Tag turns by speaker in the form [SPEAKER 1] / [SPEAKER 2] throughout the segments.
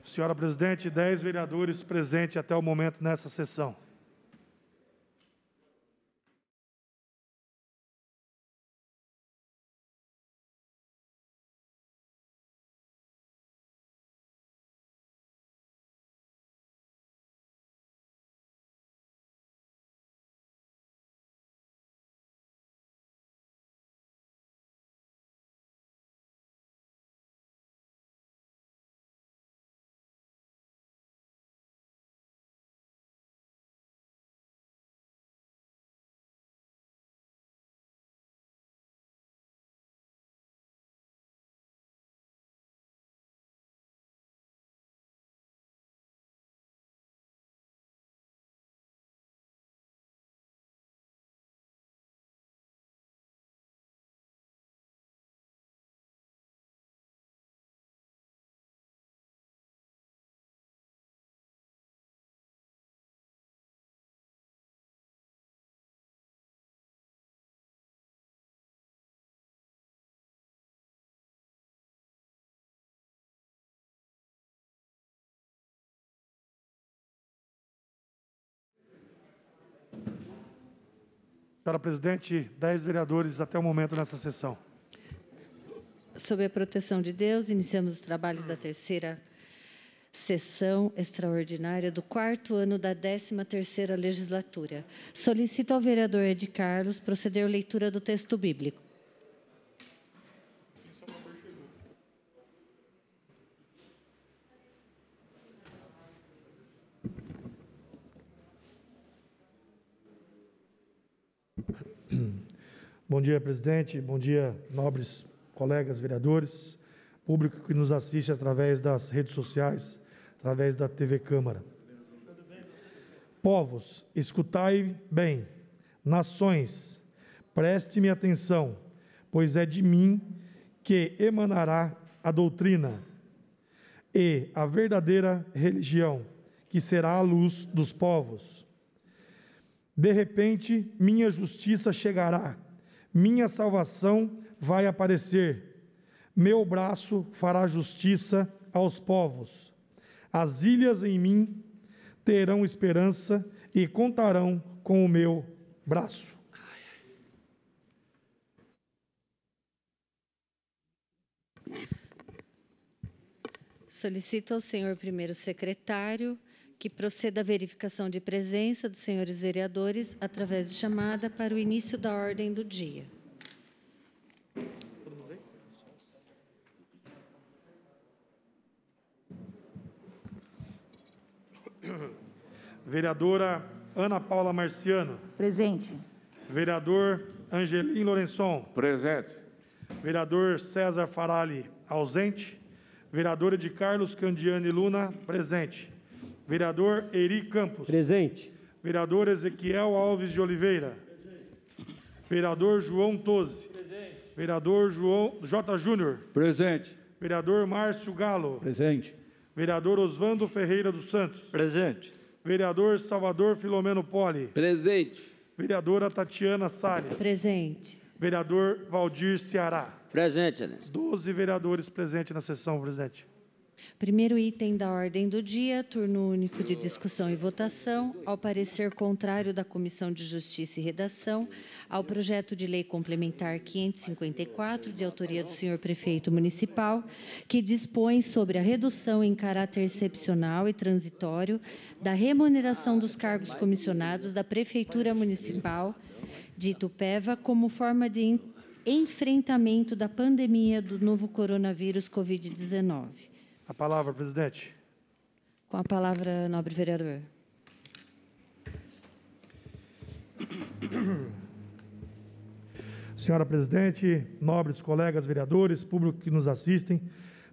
[SPEAKER 1] Senhora presidente, 10 vereadores presentes até o momento nessa sessão. Senhora presidente, 10 vereadores até o momento nessa sessão.
[SPEAKER 2] Sob a proteção de Deus, iniciamos os trabalhos da terceira sessão extraordinária do 4º ano da 13ª legislatura. Solicito ao vereador Ed Carlos proceder à leitura do texto bíblico.
[SPEAKER 1] Bom dia, presidente. Bom dia, nobres colegas vereadores, público que nos assiste através das redes sociais, através da TV Câmara. Povos, escutai bem. Nações, preste-me atenção, pois é de mim que emanará a doutrina e a verdadeira religião, que será a luz dos povos. De repente, minha justiça chegará, minha salvação vai aparecer, meu braço fará justiça aos povos. As ilhas em mim terão esperança e contarão com o meu braço.
[SPEAKER 2] Solicito ao senhor primeiro secretário que proceda à verificação de presença dos senhores vereadores através de chamada para o início da ordem do dia.
[SPEAKER 1] Vereadora Ana Paula Marciano.
[SPEAKER 3] Presente.
[SPEAKER 1] Vereador Angelim Lourençon.
[SPEAKER 4] Presente.
[SPEAKER 1] Vereador César Farali, ausente. Vereadora de Carlos Candiani Luna, presente. Vereador Eri Campos.
[SPEAKER 5] Presente.
[SPEAKER 1] Vereador Ezequiel Alves de Oliveira. Presente. Vereador João Toze. Presente. Vereador João J. Júnior.
[SPEAKER 4] Presente.
[SPEAKER 1] Vereador Márcio Galo.
[SPEAKER 4] Presente.
[SPEAKER 1] Vereador Osvando Ferreira dos Santos.
[SPEAKER 4] Presente.
[SPEAKER 1] Vereador Salvador Filomeno Poli.
[SPEAKER 4] Presente.
[SPEAKER 1] Vereadora Tatiana Salles.
[SPEAKER 2] Presente.
[SPEAKER 1] Vereador Valdir Ceará.
[SPEAKER 4] Presente, excelência. 12
[SPEAKER 1] vereadores presentes na sessão, presidente.
[SPEAKER 2] Primeiro item da ordem do dia, turno único de discussão e votação, ao parecer contrário da Comissão de Justiça e Redação, ao projeto de lei complementar 554, de autoria do senhor prefeito municipal, que dispõe sobre a redução em caráter excepcional e transitório da remuneração dos cargos comissionados da Prefeitura Municipal de Itupeva como forma de enfrentamento da pandemia do novo coronavírus Covid-19.
[SPEAKER 1] A palavra, presidente.
[SPEAKER 2] Com a palavra, nobre vereador.
[SPEAKER 1] Senhora presidente, nobres colegas vereadores, público que nos assistem,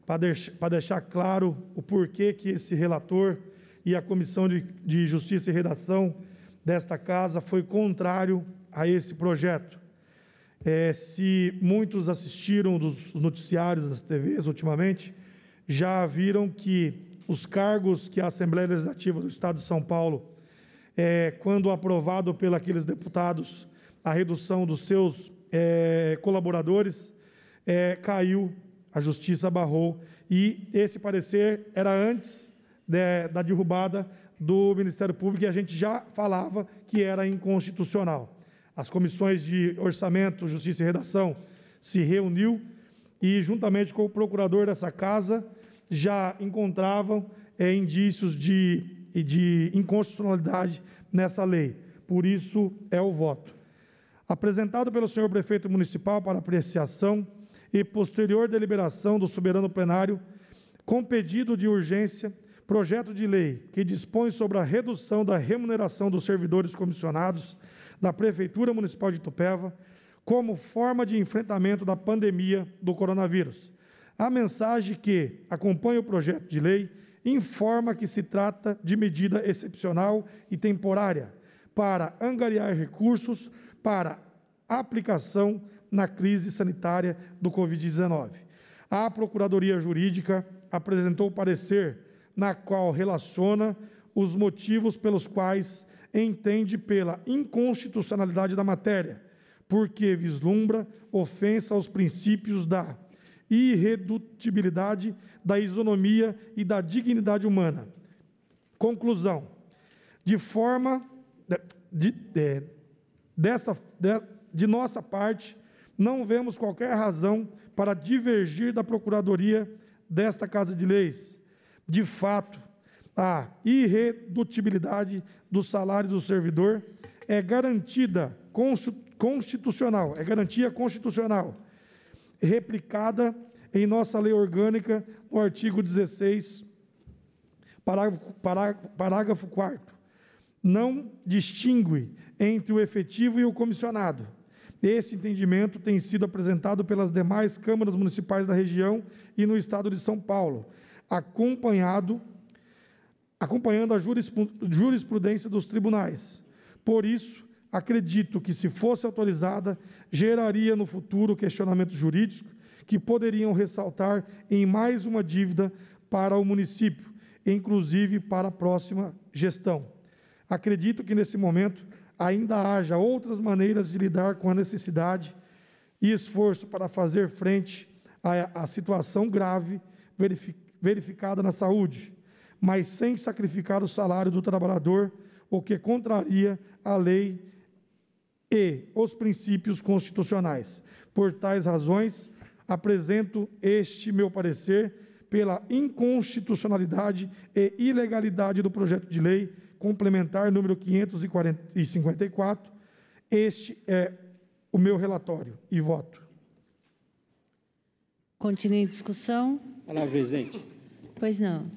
[SPEAKER 1] para deixar claro o porquê que esse relator e a Comissão de Justiça e Redação desta casa foi contrário a esse projeto. Se muitos assistiram dos noticiários das TVs ultimamente, já viram que os cargos que a Assembleia Legislativa do Estado de São Paulo, quando aprovado pelos deputados, a redução dos seus colaboradores, caiu, a Justiça barrou, E esse parecer era antes da derrubada do Ministério Público, e a gente já falava que era inconstitucional. As comissões de Orçamento, Justiça e Redação se reuniu e, juntamente com o procurador dessa casa, já encontravam indícios de inconstitucionalidade nessa lei. Por isso, é o voto. Apresentado pelo senhor prefeito municipal para apreciação e posterior deliberação do soberano plenário, com pedido de urgência, projeto de lei que dispõe sobre a redução da remuneração dos servidores comissionados da Prefeitura Municipal de Itupeva como forma de enfrentamento da pandemia do coronavírus. A mensagem que acompanha o projeto de lei informa que se trata de medida excepcional e temporária para angariar recursos para aplicação na crise sanitária do Covid-19. A Procuradoria Jurídica apresentou o parecer na qual relaciona os motivos pelos quais entende pela inconstitucionalidade da matéria, porque vislumbra ofensa aos princípios da irredutibilidade, da isonomia e da dignidade humana. Conclusão. De nossa parte, não vemos qualquer razão para divergir da Procuradoria desta Casa de Leis. De fato, a irredutibilidade do salário do servidor é garantia constitucional, replicada em nossa lei orgânica, no artigo 16, parágrafo 4º. Não distingue entre o efetivo e o comissionado. Esse entendimento tem sido apresentado pelas demais câmaras municipais da região e no estado de São Paulo, acompanhando a jurisprudência dos tribunais. Por isso, acredito que, se fosse autorizada, geraria no futuro questionamentos jurídicos que poderiam ressaltar em mais uma dívida para o município, inclusive para a próxima gestão. Acredito que, nesse momento, ainda haja outras maneiras de lidar com a necessidade e esforço para fazer frente à situação grave verificada na saúde, mas sem sacrificar o salário do trabalhador, o que contraria a lei e os princípios constitucionais. Por tais razões, apresento este meu parecer pela inconstitucionalidade e ilegalidade do projeto de lei complementar número 554. Este é o meu relatório e voto.
[SPEAKER 2] Continue em discussão.
[SPEAKER 4] Palavra, presidente.
[SPEAKER 2] Pois não.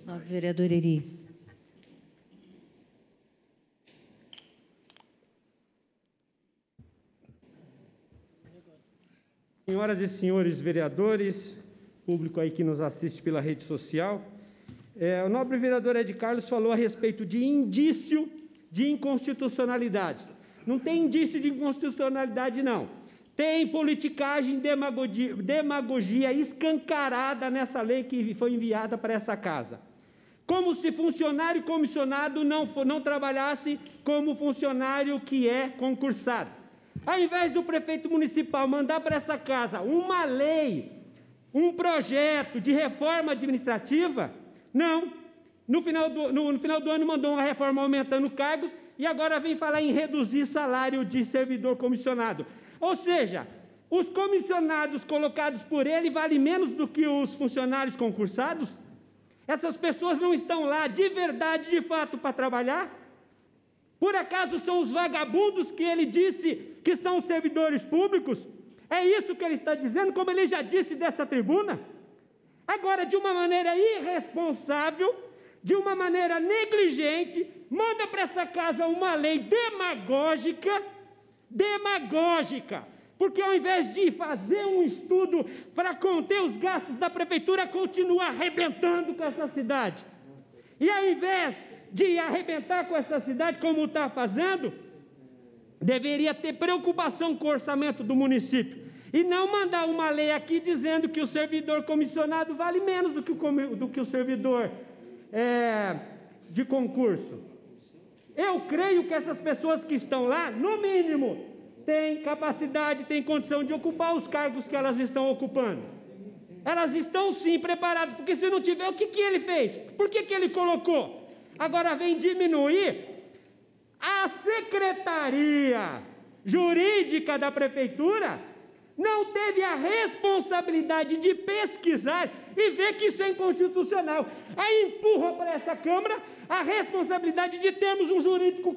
[SPEAKER 2] Novo vereador Eri.
[SPEAKER 3] Senhoras e senhores vereadores, público aí que nos assiste pela rede social, o nobre vereador Ed Carlos falou a respeito de indício de inconstitucionalidade. Não tem indício de inconstitucionalidade, não. Tem politicagem, demagogia escancarada nessa lei que foi enviada para essa casa. Como se funcionário comissionado não trabalhasse como funcionário que é concursado. Ao invés do prefeito municipal mandar para essa casa uma lei, um projeto de reforma administrativa, não. No final do ano mandou uma reforma aumentando cargos e agora vem falar em reduzir salário de servidor comissionado. Ou seja, os comissionados colocados por ele valem menos do que os funcionários concursados? Essas pessoas não estão lá de verdade, de fato, para trabalhar? Por acaso são os vagabundos que ele disse que são os servidores públicos? É isso que ele está dizendo, como ele já disse dessa tribuna? Agora, de uma maneira irresponsável, de uma maneira negligente, manda para essa casa uma lei demagógica, porque ao invés de fazer um estudo para conter os gastos da prefeitura, continua arrebentando com essa cidade. E ao invés de arrebentar com essa cidade, como está fazendo, deveria ter preocupação com o orçamento do município, e não mandar uma lei aqui dizendo que o servidor comissionado vale menos do que o servidor de concurso. Eu creio que essas pessoas que estão lá, no mínimo, têm capacidade, têm condição de ocupar os cargos que elas estão ocupando. Elas estão sim preparadas, porque se não tiver, o que ele fez? Por que ele colocou? Agora vem diminuir a secretaria jurídica da prefeitura, não teve a responsabilidade de pesquisar e ver que isso é inconstitucional. Aí empurra para essa Câmara a responsabilidade de termos um jurídico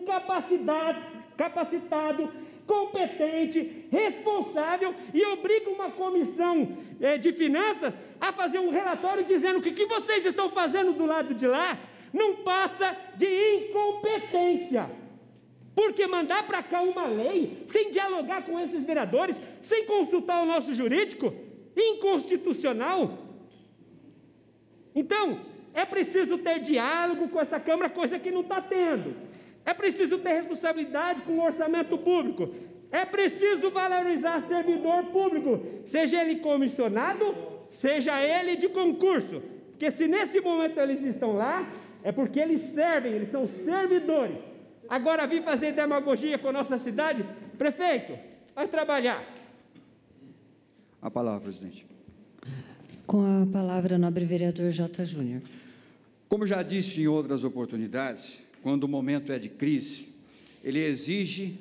[SPEAKER 3] capacitado, competente, responsável, e obriga uma comissão de finanças a fazer um relatório dizendo que o que vocês estão fazendo do lado de lá não passa de incompetência. Porque mandar para cá uma lei, sem dialogar com esses vereadores, sem consultar o nosso jurídico, inconstitucional. Então, é preciso ter diálogo com essa Câmara, coisa que não está tendo. É preciso ter responsabilidade com o orçamento público. É preciso valorizar servidor público, seja ele comissionado, seja ele de concurso. Porque se nesse momento eles estão lá, é porque eles servem, eles são servidores. Agora vir fazer demagogia com a nossa cidade, prefeito, vai trabalhar.
[SPEAKER 5] A palavra, presidente.
[SPEAKER 2] Com a palavra, nobre vereador J. Júnior.
[SPEAKER 5] Como já disse em outras oportunidades, quando o momento é de crise, ele exige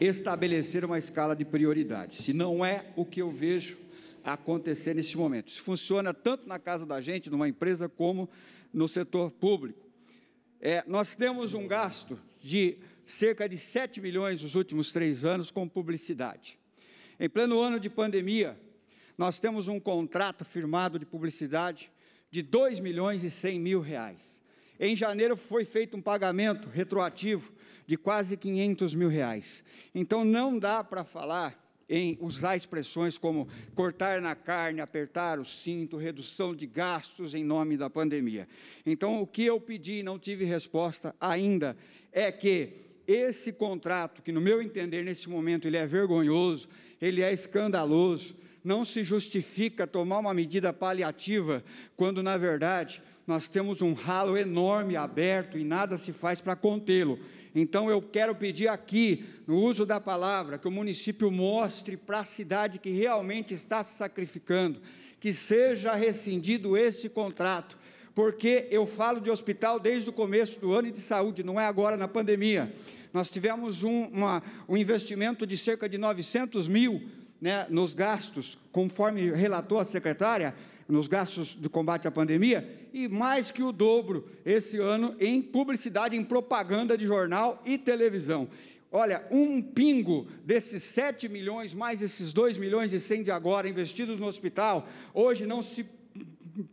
[SPEAKER 5] estabelecer uma escala de prioridades. Se não é o que eu vejo acontecer nesse momento. Isso funciona tanto na casa da gente, numa empresa, como no setor público. Nós temos um gasto de cerca de 7 milhões nos últimos 3 anos com publicidade. Em pleno ano de pandemia, nós temos um contrato firmado de publicidade de 2 milhões e 100 mil reais. Em janeiro foi feito um pagamento retroativo de quase 500 mil reais. Então, não dá para falar em usar expressões como cortar na carne, apertar o cinto, redução de gastos em nome da pandemia. Então, o que eu pedi e não tive resposta ainda é que esse contrato, que no meu entender, nesse momento, ele é vergonhoso, ele é escandaloso, não se justifica tomar uma medida paliativa, quando, na verdade, nós temos um ralo enorme aberto e nada se faz para contê-lo. Então, eu quero pedir aqui, no uso da palavra, que o município mostre para a cidade que realmente está se sacrificando, que seja rescindido esse contrato, porque eu falo de hospital desde o começo do ano e de saúde, não é agora na pandemia. Nós tivemos um investimento de cerca de 900 mil, né, nos gastos, conforme relatou a secretária, nos gastos do combate à pandemia, e mais que o dobro esse ano em publicidade, em propaganda de jornal e televisão. Olha, um pingo desses 7 milhões, mais esses 2 milhões e 100 de agora, investidos no hospital, hoje não se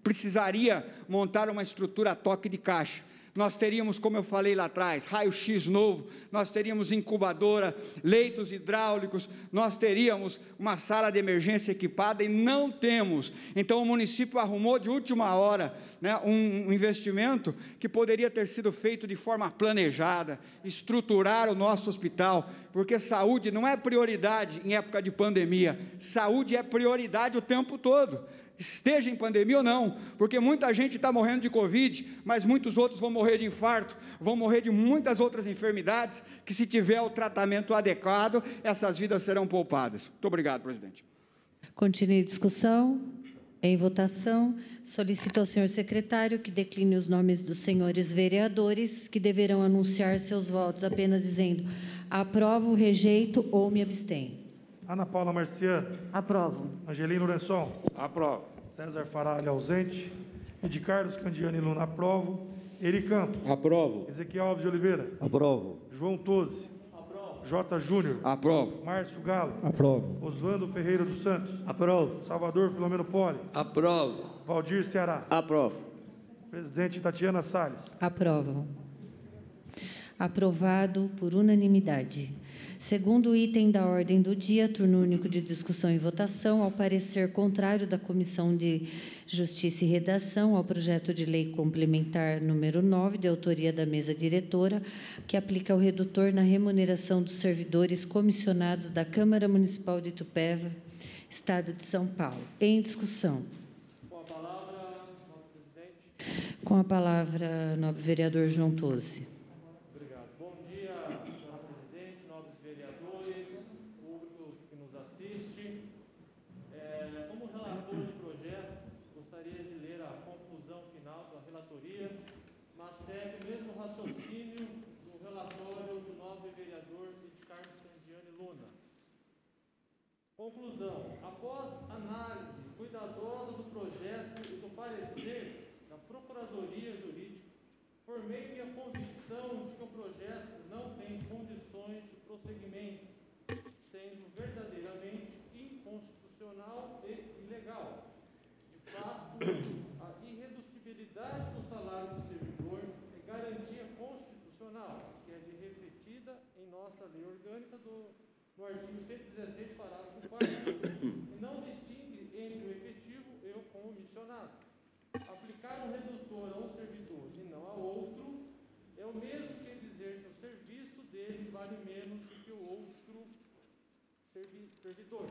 [SPEAKER 5] precisaria montar uma estrutura a toque de caixa. Nós teríamos, como eu falei lá atrás, raio-x novo, nós teríamos incubadora, leitos hidráulicos, nós teríamos uma sala de emergência equipada e não temos. Então, o município arrumou de última hora, né, um investimento que poderia ter sido feito de forma planejada, estruturar o nosso hospital, porque saúde não é prioridade em época de pandemia, saúde é prioridade o tempo todo. Esteja em pandemia ou não, porque muita gente está morrendo de Covid, mas muitos outros vão morrer de infarto, vão morrer de muitas outras enfermidades, que se tiver o tratamento adequado, essas vidas serão poupadas. Muito obrigado, presidente.
[SPEAKER 2] Continue a discussão. Em votação, solicito ao senhor secretário que decline os nomes dos senhores vereadores, que deverão anunciar seus votos apenas dizendo aprovo, rejeito ou me abstenho.
[SPEAKER 1] Ana Paula Marciano.
[SPEAKER 6] Aprovo.
[SPEAKER 1] Angelino Lourençon.
[SPEAKER 4] Aprovo.
[SPEAKER 1] César Faralho, ausente. Ed Carlos Candiani Luna, aprovo. Eri Campos.
[SPEAKER 7] Aprovo.
[SPEAKER 1] Ezequiel Alves de Oliveira.
[SPEAKER 7] Aprovo.
[SPEAKER 1] João Tozzi. Aprovo. J. Júnior.
[SPEAKER 5] Aprovo.
[SPEAKER 1] Márcio Galo.
[SPEAKER 7] Aprovo.
[SPEAKER 1] Oswaldo Ferreira dos Santos.
[SPEAKER 7] Aprovo.
[SPEAKER 1] Salvador Filomeno Poli.
[SPEAKER 4] Aprovo.
[SPEAKER 1] Valdir Ceará.
[SPEAKER 4] Aprovo.
[SPEAKER 1] Presidente Tatiana Salles.
[SPEAKER 2] Aprovam. Aprovado por unanimidade. Segundo item da ordem do dia, turno único de discussão e votação, ao parecer contrário da Comissão de Justiça e Redação ao projeto de lei complementar número 9, de autoria da mesa diretora, que aplica o redutor na remuneração dos servidores comissionados da Câmara Municipal de Itupeva, Estado de São Paulo. Em discussão.
[SPEAKER 3] Com a palavra, nobre presidente.
[SPEAKER 2] Com a palavra, nobre vereador João Tozzi.
[SPEAKER 3] Como relator de projeto,
[SPEAKER 6] relatoria, mas segue o mesmo raciocínio do relatório do nobre vereador Carlos Candiani Luna. Conclusão: após análise cuidadosa do projeto e do parecer da Procuradoria Jurídica, formei minha convicção de que o projeto não tem condições de prosseguimento, sendo verdadeiramente inconstitucional e ilegal. De fato, a irredutibilidade do salário do servidor é garantia constitucional, que é refletida em nossa lei orgânica no artigo 116, parágrafo 4º, e não distingue entre o efetivo e o comissionado. Aplicar um redutor a um servidor e não a outro é o mesmo que dizer que o serviço dele vale menos do que o outro servidor.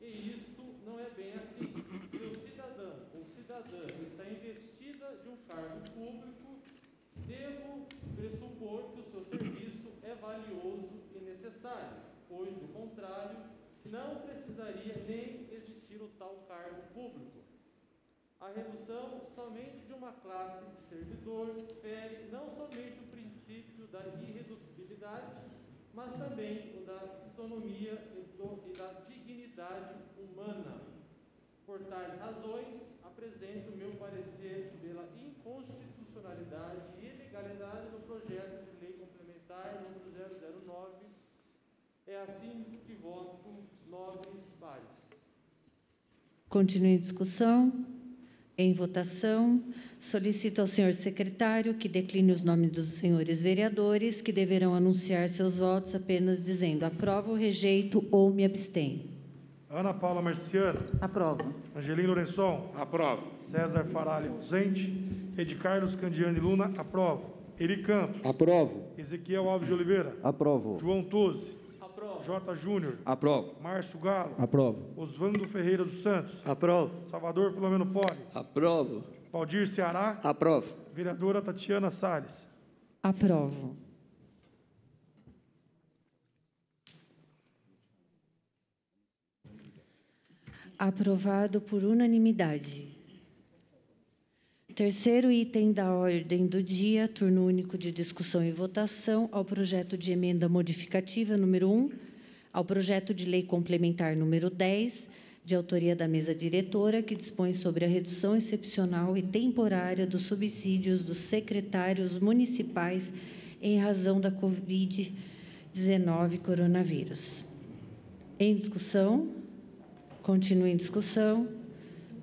[SPEAKER 6] E isto não é bem assim. Se o cidadão ou cidadã está investida de um cargo público, devo pressupor que o seu serviço é valioso e necessário, pois, do contrário, não precisaria nem existir o tal cargo público. A redução somente de uma classe de servidor fere não somente o princípio da irredutibilidade, mas também o da isonomia e da dignidade humana. Por tais razões, apresento o meu parecer pela inconstitucionalidade e ilegalidade do projeto de lei complementar número 009. É assim que voto, nobres pares.
[SPEAKER 2] Continue em discussão. Em votação, solicito ao senhor secretário que decline os nomes dos senhores vereadores, que deverão anunciar seus votos apenas dizendo aprovo, rejeito ou me abstenho.
[SPEAKER 1] Ana Paula Marciano.
[SPEAKER 7] Aprovo.
[SPEAKER 1] Angelim Lourençon.
[SPEAKER 4] Aprovo.
[SPEAKER 1] César Faralho, ausente. Ed Carlos Candiani Luna, aprovo. Eri Campos.
[SPEAKER 8] Aprovo.
[SPEAKER 1] Ezequiel Alves de Oliveira.
[SPEAKER 8] Aprovo.
[SPEAKER 1] João Tozzi.
[SPEAKER 6] Aprovo.
[SPEAKER 1] J. Júnior.
[SPEAKER 5] Aprovo.
[SPEAKER 1] Márcio Galo.
[SPEAKER 8] Aprovo.
[SPEAKER 1] Osvando Ferreira dos Santos.
[SPEAKER 8] Aprovo.
[SPEAKER 1] Salvador Filomeno Poli.
[SPEAKER 4] Aprovo.
[SPEAKER 1] Valdir Ceará.
[SPEAKER 4] Aprovo.
[SPEAKER 1] Vereadora Tatiana Salles.
[SPEAKER 2] Aprovo. Aprovado por unanimidade. Terceiro item da ordem do dia, turno único de discussão e votação ao projeto de emenda modificativa número 1, ao projeto de lei complementar número 10, de autoria da mesa diretora, que dispõe sobre a redução excepcional e temporária dos subsídios dos secretários municipais em razão da Covid-19 coronavírus. Em discussão, continue em discussão.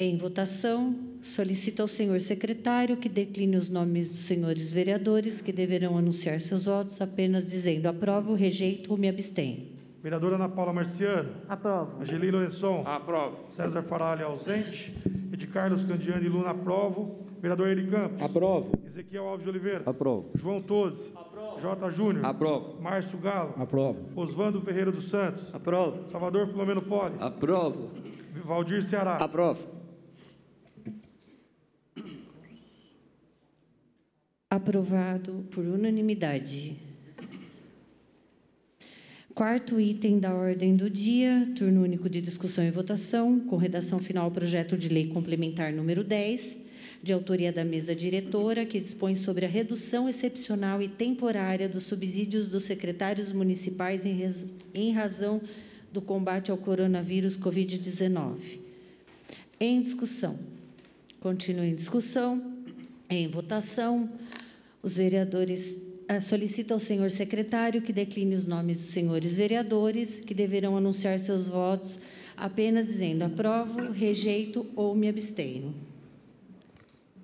[SPEAKER 2] Em votação, solicito ao senhor secretário que decline os nomes dos senhores vereadores, que deverão anunciar seus votos apenas dizendo aprovo, rejeito ou me abstenho.
[SPEAKER 1] Vereadora Ana Paula Marciano.
[SPEAKER 7] Aprovo.
[SPEAKER 1] Angelim Lourençon.
[SPEAKER 4] Aprovo.
[SPEAKER 1] César Faralho, ausente. Ed Carlos Candiani Luna, aprovo. Vereador Eri Campos.
[SPEAKER 8] Aprovo.
[SPEAKER 1] Ezequiel Alves de Oliveira.
[SPEAKER 8] Aprovo.
[SPEAKER 1] João Tozzi.
[SPEAKER 6] Aprovo.
[SPEAKER 1] J. Júnior.
[SPEAKER 5] Aprovo.
[SPEAKER 1] Márcio Galo.
[SPEAKER 8] Aprovo.
[SPEAKER 1] Osvando Ferreira dos Santos.
[SPEAKER 8] Aprovo.
[SPEAKER 1] Salvador Filomeno Poli.
[SPEAKER 4] Aprovo.
[SPEAKER 1] Valdir Ceará.
[SPEAKER 4] Aprovo.
[SPEAKER 2] Aprovado por unanimidade. Quarto item da ordem do dia, turno único de discussão e votação, com redação final ao projeto de lei complementar número 10, de autoria da mesa diretora, que dispõe sobre a redução excepcional e temporária dos subsídios dos secretários municipais em razão do combate ao coronavírus Covid-19. Em discussão. Continue em discussão. Em votação, os vereadores solicitam ao senhor secretário que decline os nomes dos senhores vereadores, que deverão anunciar seus votos apenas dizendo aprovo, rejeito ou me abstenho.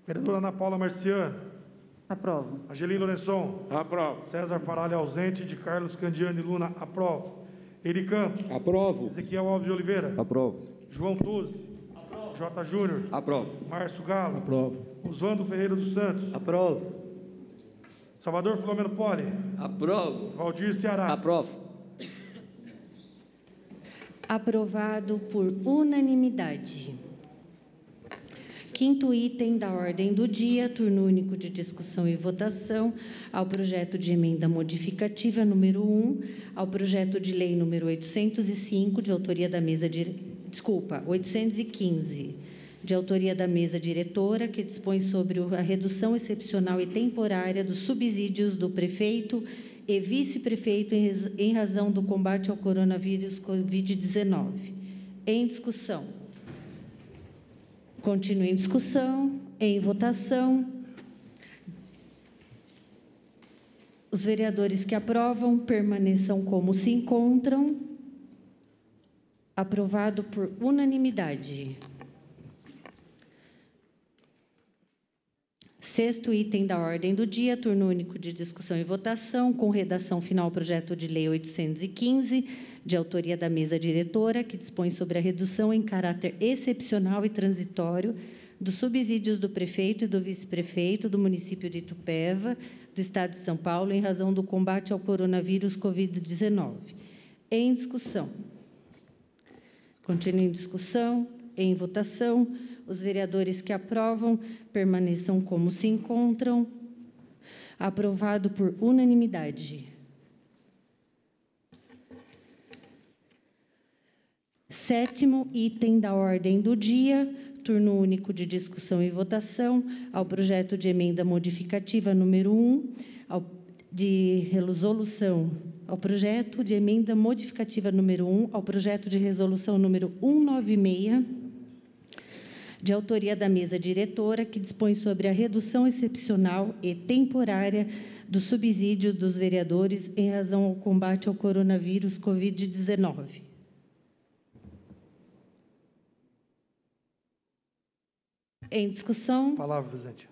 [SPEAKER 1] Vereadora Ana Paula Marciano.
[SPEAKER 7] Aprovo.
[SPEAKER 1] Angelim Lourençon.
[SPEAKER 4] Aprovo.
[SPEAKER 1] César Faralho, ausente. De Carlos Candiani Luna, aprovo. Eri Campos.
[SPEAKER 8] Aprovo.
[SPEAKER 1] Ezequiel Alves de Oliveira.
[SPEAKER 8] Aprovo.
[SPEAKER 1] João Tozzi. J. Júnior.
[SPEAKER 5] Aprovo.
[SPEAKER 1] Márcio Galo.
[SPEAKER 8] Aprovo.
[SPEAKER 1] Osvando Ferreira dos Santos.
[SPEAKER 8] Aprovo.
[SPEAKER 1] Salvador Filomeno Poli.
[SPEAKER 4] Aprovo.
[SPEAKER 1] Valdir Ceará.
[SPEAKER 4] Aprovo.
[SPEAKER 2] Aprovado por unanimidade. Quinto item da ordem do dia, turno único de discussão e votação ao projeto de emenda modificativa número 1, ao projeto de lei número 805, de autoria da mesa 815, de autoria da mesa diretora, que dispõe sobre a redução excepcional e temporária dos subsídios do prefeito e vice-prefeito em razão do combate ao coronavírus Covid-19. Em discussão. Continue em discussão. Em votação. Os vereadores que aprovam permaneçam como se encontram. Aprovado por unanimidade. Sexto item da ordem do dia, turno único de discussão e votação, com redação final, projeto de lei 815, de autoria da mesa diretora, que dispõe sobre a redução em caráter excepcional e transitório dos subsídios do prefeito e do vice-prefeito do município de Itupeva, do Estado de São Paulo, em razão do combate ao coronavírus Covid-19. Em discussão. Continue em discussão. Em votação. Os vereadores que aprovam permaneçam como se encontram. Aprovado por unanimidade. Sétimo item da ordem do dia, turno único de discussão e votação ao projeto de emenda modificativa número 1, de resolução, ao projeto de emenda modificativa número 1, ao projeto de resolução número 196, de autoria da mesa diretora, que dispõe sobre a redução excepcional e temporária dos subsídios dos vereadores em razão ao combate ao coronavírus Covid-19. Em discussão.
[SPEAKER 1] Palavra, presidente.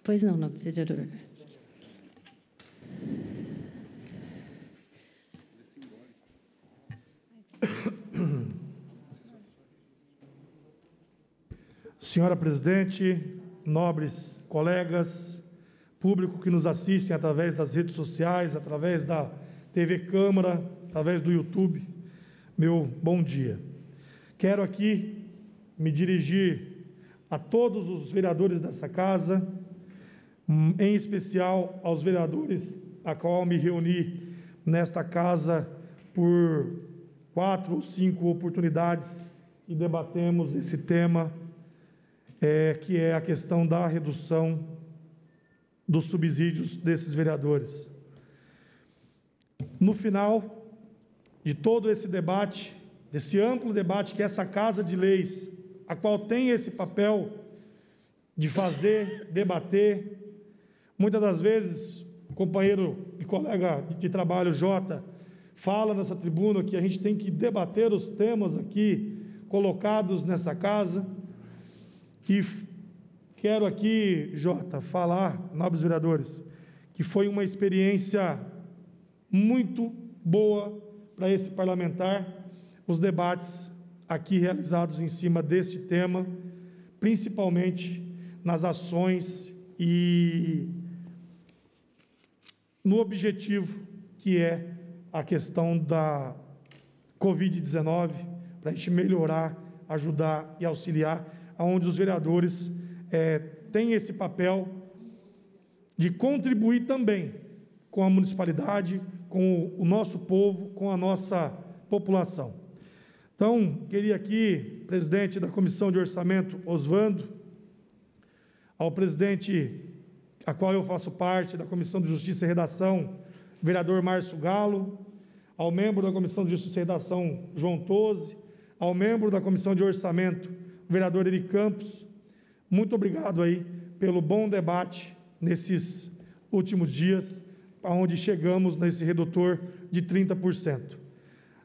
[SPEAKER 2] Pois não, nobre vereador.
[SPEAKER 1] Senhora presidente, nobres colegas, público que nos assistem através das redes sociais, através da TV Câmara, através do YouTube, meu bom dia. Quero aqui me dirigir a todos os vereadores dessa casa, em especial aos vereadores a qual me reuni nesta casa por 4 ou 5 oportunidades e debatemos esse tema, que é a questão da redução dos subsídios desses vereadores. No final de todo esse debate, desse amplo debate que essa Casa de Leis, a qual tem esse papel de fazer, debater, muitas das vezes, o companheiro e colega de trabalho, Jota, fala nessa tribuna que a gente tem que debater os temas aqui colocados nessa casa. E quero aqui, Jota, falar, nobres vereadores, que foi uma experiência muito boa para esse parlamentar, os debates aqui realizados em cima deste tema, principalmente nas ações e no objetivo que é a questão da Covid-19, para a gente melhorar, ajudar e auxiliar, onde os vereadores têm esse papel de contribuir também com a municipalidade, com o nosso povo, com a nossa população. Então, queria aqui, presidente da Comissão de Orçamento, Osvando, ao presidente, a qual eu faço parte, da Comissão de Justiça e Redação, vereador Márcio Galo, ao membro da Comissão de Justiça e Redação, João Tose, ao membro da Comissão de Orçamento, vereador Eri Campos, muito obrigado aí pelo bom debate nesses últimos dias, aonde chegamos nesse redutor de 30%.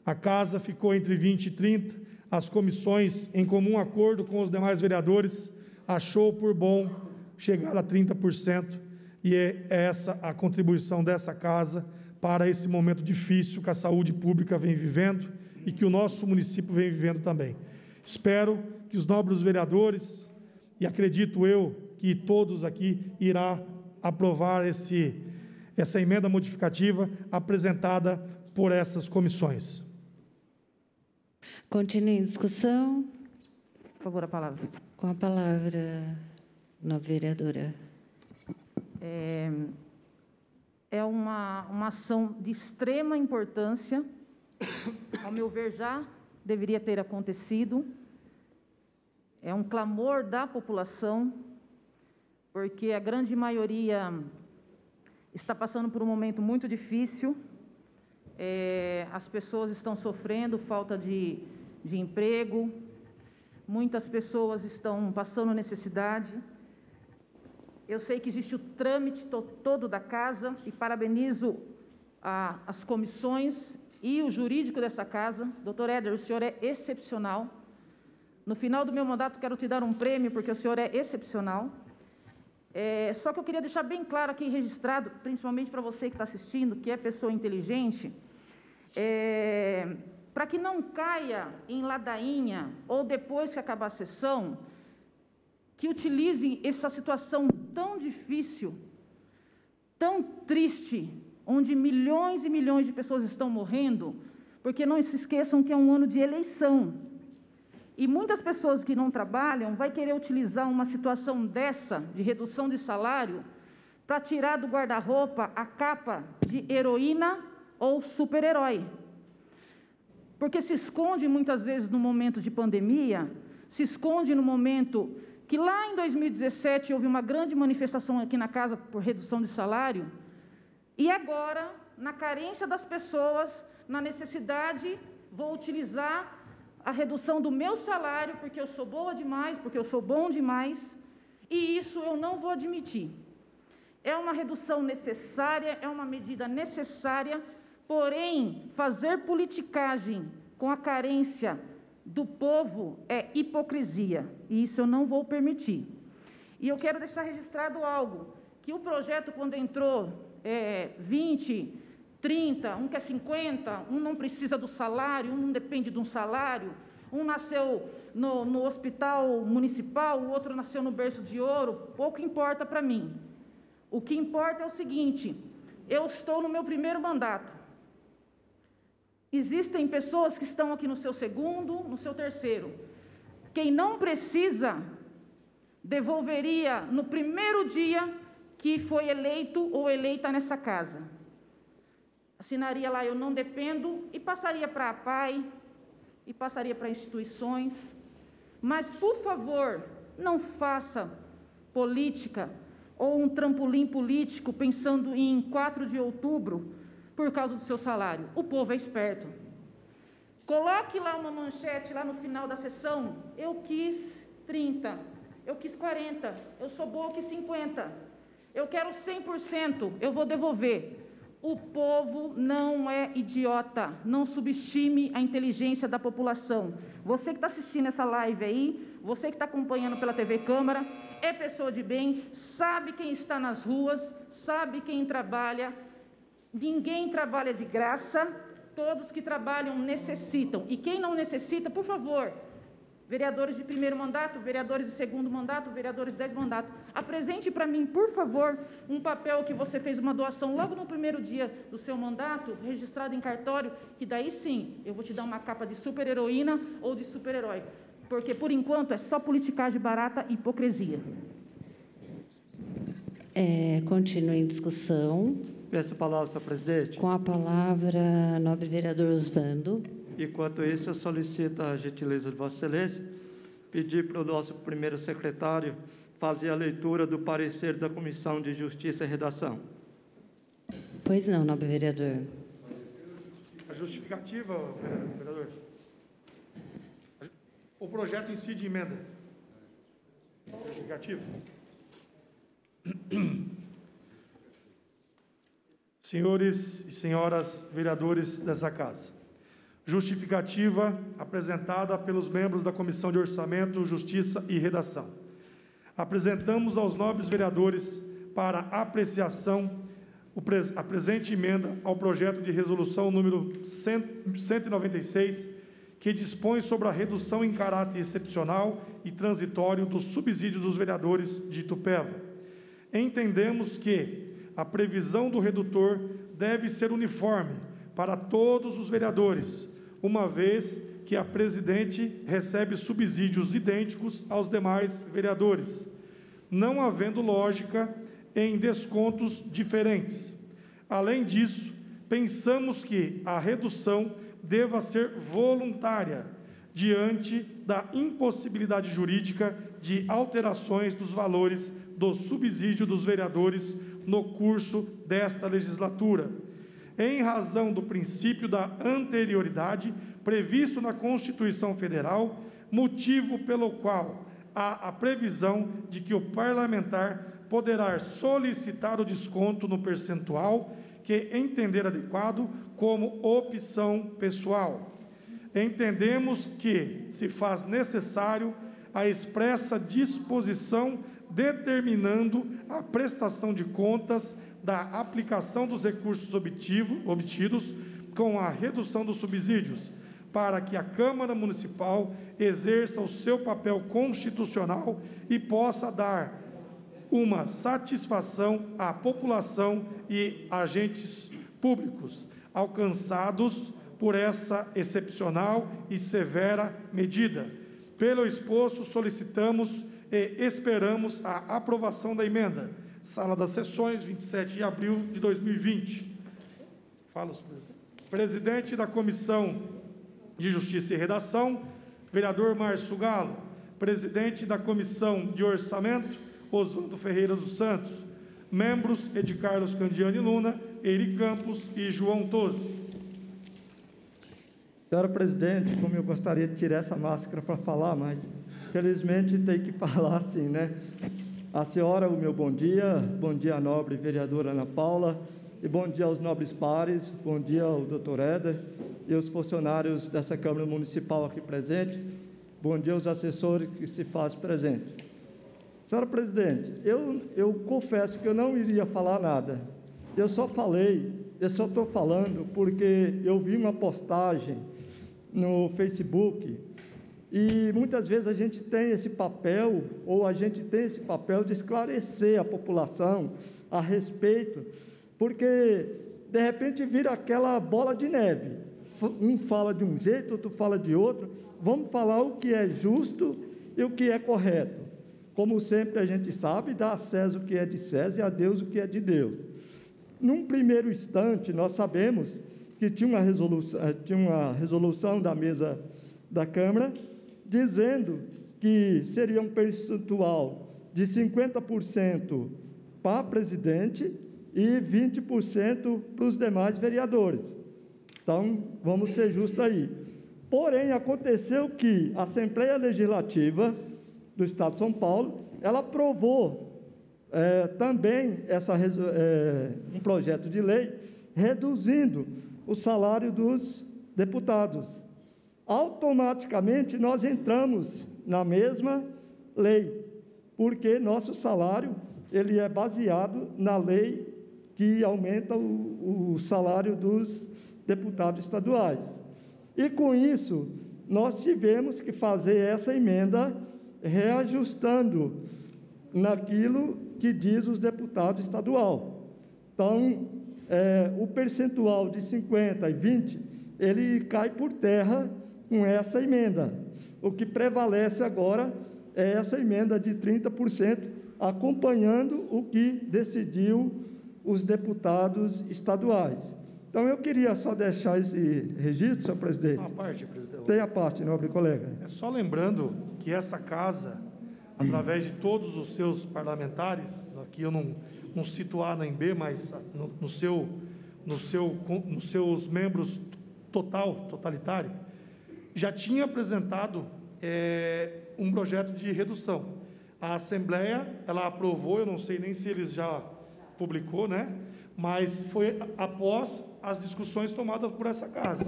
[SPEAKER 1] A casa ficou entre 20% e 30%, as comissões, em comum acordo com os demais vereadores, achou por bom chegar a 30%, e é essa a contribuição dessa casa para esse momento difícil que a saúde pública vem vivendo e que o nosso município vem vivendo também. Espero que os nobres vereadores, e acredito eu que todos aqui irá aprovar essa emenda modificativa apresentada por essas comissões.
[SPEAKER 2] Continue em discussão.
[SPEAKER 7] Por favor, a palavra.
[SPEAKER 2] Com a palavra, nobre vereadora.
[SPEAKER 7] É uma ação de extrema importância, ao meu ver, já deveria ter acontecido. é um clamor da população, porque a grande maioria está passando por um momento muito difícil, as pessoas estão sofrendo falta de emprego, muitas pessoas estão passando necessidade. Eu sei que existe o trâmite todo da casa e parabenizo as comissões e o jurídico dessa casa. Doutor Éder, o senhor é excepcional. No final do meu mandato, quero te dar um prêmio, porque o senhor é excepcional. Só que eu queria deixar bem claro aqui, registrado, principalmente para você que está assistindo, que é pessoa inteligente, para que não caia em ladainha, ou depois que acabar a sessão, que utilize essa situação tão difícil, tão triste, onde milhões e milhões de pessoas estão morrendo, porque não se esqueçam que é um ano de eleição. E muitas pessoas que não trabalham vão querer utilizar uma situação dessa, de redução de salário, para tirar do guarda-roupa a capa de heroína ou super-herói. Porque se esconde muitas vezes no momento de pandemia, se esconde no momento que lá em 2017 houve uma grande manifestação aqui na casa por redução de salário, e agora, na carência das pessoas, na necessidade, vou utilizar a redução do meu salário, porque eu sou boa demais, porque eu sou bom demais, e isso eu não vou admitir. É uma redução necessária, é uma medida necessária, porém, fazer politicagem com a carência do povo é hipocrisia, e isso eu não vou permitir. E eu quero deixar registrado algo, que o projeto, quando entrou, 20, 30, um quer 50, um não precisa do salário, um não depende de um salário, um nasceu no hospital municipal, o outro nasceu no berço de ouro, pouco importa para mim. O que importa é o seguinte, eu estou no meu primeiro mandato. Existem pessoas que estão aqui no seu segundo, no seu terceiro. Quem não precisa, devolveria no primeiro dia que foi eleito ou eleita nessa casa. Assinaria lá, eu não dependo, e passaria para a APAI, e passaria para instituições. Mas, por favor, não faça política ou um trampolim político pensando em 4 de outubro por causa do seu salário. O povo é esperto. Coloque lá uma manchete, lá no final da sessão, eu quis 30, eu quis 40, eu sou boa, eu quis 50. Eu quero 100%, eu vou devolver. O povo não é idiota, não subestime a inteligência da população. Você que está assistindo essa live aí, você que está acompanhando pela TV Câmara, é pessoa de bem, sabe quem está nas ruas, sabe quem trabalha. Ninguém trabalha de graça, todos que trabalham necessitam. E quem não necessita, por favor, vereadores de primeiro mandato, vereadores de segundo mandato, vereadores de 10 mandatos, apresente para mim, por favor, um papel que você fez uma doação logo no primeiro dia do seu mandato, registrado em cartório, que daí sim, eu vou te dar uma capa de super-heroína ou de super-herói. Porque, por enquanto, é só politicagem barata e hipocrisia.
[SPEAKER 2] Continua em discussão.
[SPEAKER 8] Peço a palavra, senhor presidente.
[SPEAKER 2] Com a palavra, nobre vereador Osvando.
[SPEAKER 8] Enquanto isso, eu solicito a gentileza de Vossa Excelência pedir para o nosso primeiro secretário fazer a leitura do parecer da Comissão de Justiça e Redação.
[SPEAKER 2] Pois não, nobre vereador.
[SPEAKER 1] A justificativa, vereador. O projeto em si de emenda. Justificativo. Senhores e senhoras vereadores dessa casa. Justificativa apresentada pelos membros da Comissão de Orçamento, Justiça e Redação. Apresentamos aos nobres vereadores para apreciação a presente emenda ao projeto de resolução número 196, que dispõe sobre a redução em caráter excepcional e transitório do subsídio dos vereadores de Itupeva. Entendemos que a previsão do redutor deve ser uniforme para todos os vereadores, uma vez que a presidente recebe subsídios idênticos aos demais vereadores, não havendo lógica em descontos diferentes. Além disso, pensamos que a redução deva ser voluntária, diante da impossibilidade jurídica de alterações dos valores do subsídio dos vereadores no curso desta legislatura, em razão do princípio da anterioridade previsto na Constituição Federal, motivo pelo qual há a previsão de que o parlamentar poderá solicitar o desconto no percentual que entender adequado como opção pessoal. Entendemos que se faz necessário a expressa disposição determinando a prestação de contas da aplicação dos recursos obtidos com a redução dos subsídios, para que a Câmara Municipal exerça o seu papel constitucional e possa dar uma satisfação à população e agentes públicos alcançados por essa excepcional e severa medida. Pelo exposto, solicitamos e esperamos a aprovação da emenda. Sala das Sessões, 27 de abril de 2020. Fala, presidente da Comissão de Justiça e Redação, vereador Márcio Galo. Presidente da Comissão de Orçamento, Oswaldo Ferreira dos Santos. Membros, Ed Carlos Candiani Luna, Eri Campos e João Tosi.
[SPEAKER 8] Senhora presidente, como eu gostaria de tirar essa máscara para falar, mas felizmente tem que falar assim, né? A senhora, o meu bom dia à nobre vereadora Ana Paula, e bom dia aos nobres pares, bom dia ao doutor Éder e aos funcionários dessa Câmara Municipal aqui presente, bom dia aos assessores que se fazem presentes. Senhora presidente, eu confesso que eu não iria falar nada, eu só estou falando porque eu vi uma postagem no Facebook e muitas vezes a gente tem esse papel, de esclarecer a população a respeito, porque de repente vira aquela bola de neve, um fala de um jeito, outro fala de outro, vamos falar o que é justo e o que é correto. Como sempre a gente sabe, dá a César o que é de César e a Deus o que é de Deus. Num primeiro instante, nós sabemos que tinha uma resolução da mesa da Câmara dizendo que seria um percentual de 50% para presidente e 20% para os demais vereadores. Então, vamos ser justos aí. Porém, aconteceu que a Assembleia Legislativa do Estado de São Paulo, ela aprovou também um projeto de lei reduzindo o salário dos deputados. Automaticamente, nós entramos na mesma lei, porque nosso salário ele é baseado na lei que aumenta o salário dos deputados estaduais. E, com isso, nós tivemos que fazer essa emenda reajustando naquilo que diz os deputados estadual. Então, o percentual de 50% e 20%, ele cai por terra com essa emenda. O que prevalece agora é essa emenda de 30%, acompanhando o que decidiu os deputados estaduais. Então, eu queria só deixar esse registro, senhor presidente.
[SPEAKER 1] Uma parte, presidente.
[SPEAKER 8] Tem a parte, nobre colega.
[SPEAKER 1] É só lembrando que essa casa, através de todos os seus parlamentares, aqui eu não cito A nem B, mas nos seus membros totalitário, já tinha apresentado um projeto de redução. A Assembleia, ela aprovou, eu não sei nem se eles já publicou, né? Mas foi após as discussões tomadas por essa casa.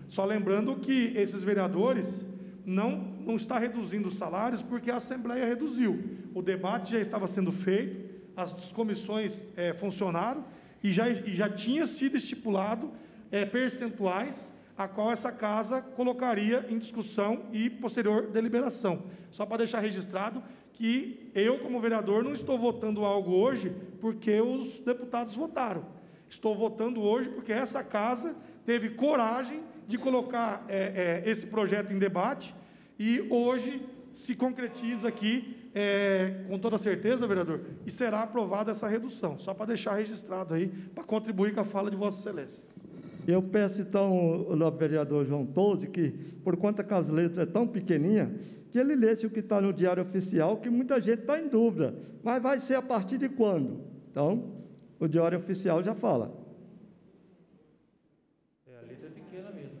[SPEAKER 1] Só lembrando que esses vereadores não está reduzindo os salários porque a Assembleia reduziu. O debate já estava sendo feito, as comissões funcionaram e já tinha sido estipulado percentuais a qual essa casa colocaria em discussão e posterior deliberação. Só para deixar registrado que eu, como vereador, não estou votando algo hoje porque os deputados votaram. Estou votando hoje porque essa casa teve coragem de colocar esse projeto em debate e hoje se concretiza aqui, com toda certeza, vereador, e será aprovada essa redução. Só para deixar registrado aí, para contribuir com a fala de Vossa Excelência.
[SPEAKER 8] Eu peço, então, ao vereador João Touzi, que, por conta que as letras são tão pequenininhas, que ele lesse o que está no Diário Oficial, que muita gente está em dúvida. Mas vai ser a partir de quando? Então, o Diário Oficial já fala.
[SPEAKER 6] A letra é pequena mesmo.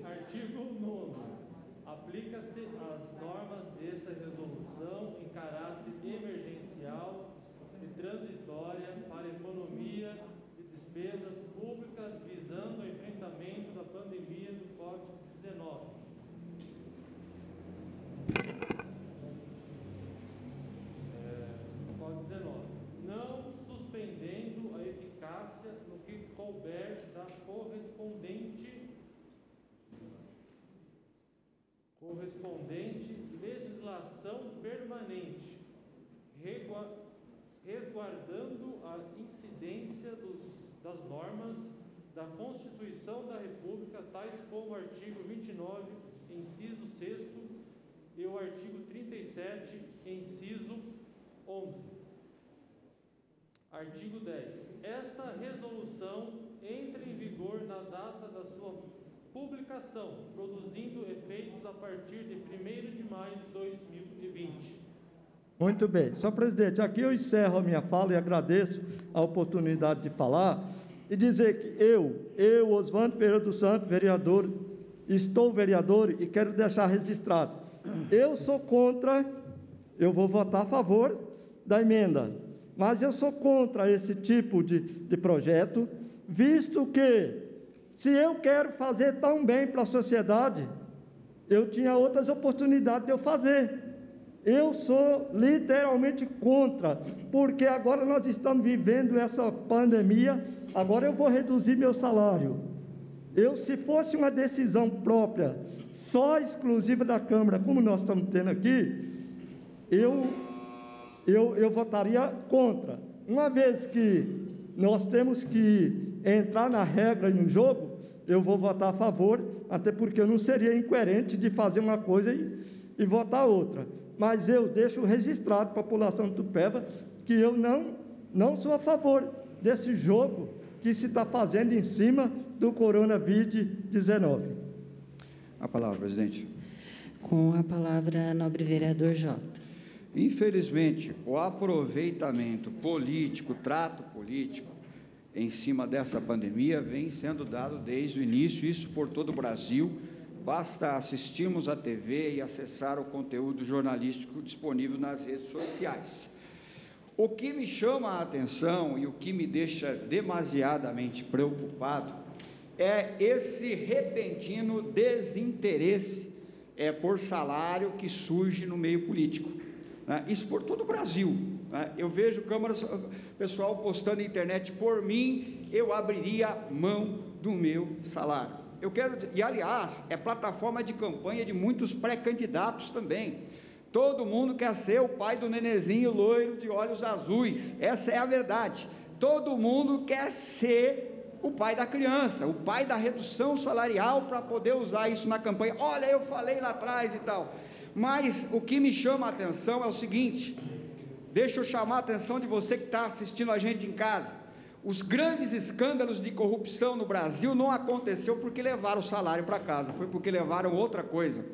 [SPEAKER 6] Artigo 9. Aplica-se as normas dessa resolução em caráter emergencial e transitória para economia de despesas públicas visando o enfrentamento da pandemia do Covid-19. Não suspendendo a eficácia no que couber da correspondente legislação permanente, resguardando a incidência das normas da Constituição da República, tais como o artigo 29, inciso 6º, e o artigo 37, inciso 11. Artigo 10. Esta resolução entra em vigor na data da sua publicação, produzindo efeitos a partir de 1º de maio de 2020.
[SPEAKER 8] Muito bem. Senhor presidente, aqui eu encerro a minha fala e agradeço a oportunidade de falar e dizer que eu, Oswaldo Ferreira dos Santos, vereador, estou vereador e quero deixar registrado. Eu sou contra, eu vou votar a favor da emenda, mas eu sou contra esse tipo de projeto, visto que, se eu quero fazer tão bem para a sociedade, eu tinha outras oportunidades de eu fazer. Eu sou literalmente contra, porque agora nós estamos vivendo essa pandemia, agora eu vou reduzir meu salário. Se fosse uma decisão própria, só exclusiva da Câmara, como nós estamos tendo aqui, eu votaria contra. Uma vez que nós temos que entrar na regra e no jogo, eu vou votar a favor, até porque eu não seria incoerente de fazer uma coisa e votar outra. Mas eu deixo registrado para a população de Itupeva que eu não sou a favor desse jogo que se está fazendo em cima do Coronavírus-19.
[SPEAKER 5] A palavra, presidente.
[SPEAKER 2] Com a palavra, nobre vereador Jota.
[SPEAKER 5] Infelizmente, o aproveitamento político, trato político, em cima dessa pandemia, vem sendo dado desde o início, isso por todo o Brasil. Basta assistirmos à TV e acessar o conteúdo jornalístico disponível nas redes sociais. O que me chama a atenção e o que me deixa demasiadamente preocupado é esse repentino desinteresse por salário que surge no meio político, né? Isso por todo o Brasil, né? Eu vejo câmaras, pessoal postando na internet, por mim, eu abriria mão do meu salário. Eu quero, e aliás, é plataforma de campanha de muitos pré-candidatos também. Todo mundo quer ser o pai do nenezinho loiro de olhos azuis, essa é a verdade. Todo mundo quer ser o pai da criança, o pai da redução salarial, para poder usar isso na campanha. Olha, eu falei lá atrás e tal. Mas o que me chama a atenção é o seguinte, deixa eu chamar a atenção de você que está assistindo a gente em casa. Os grandes escândalos de corrupção no Brasil não aconteceu porque levaram o salário para casa, foi porque levaram outra coisa.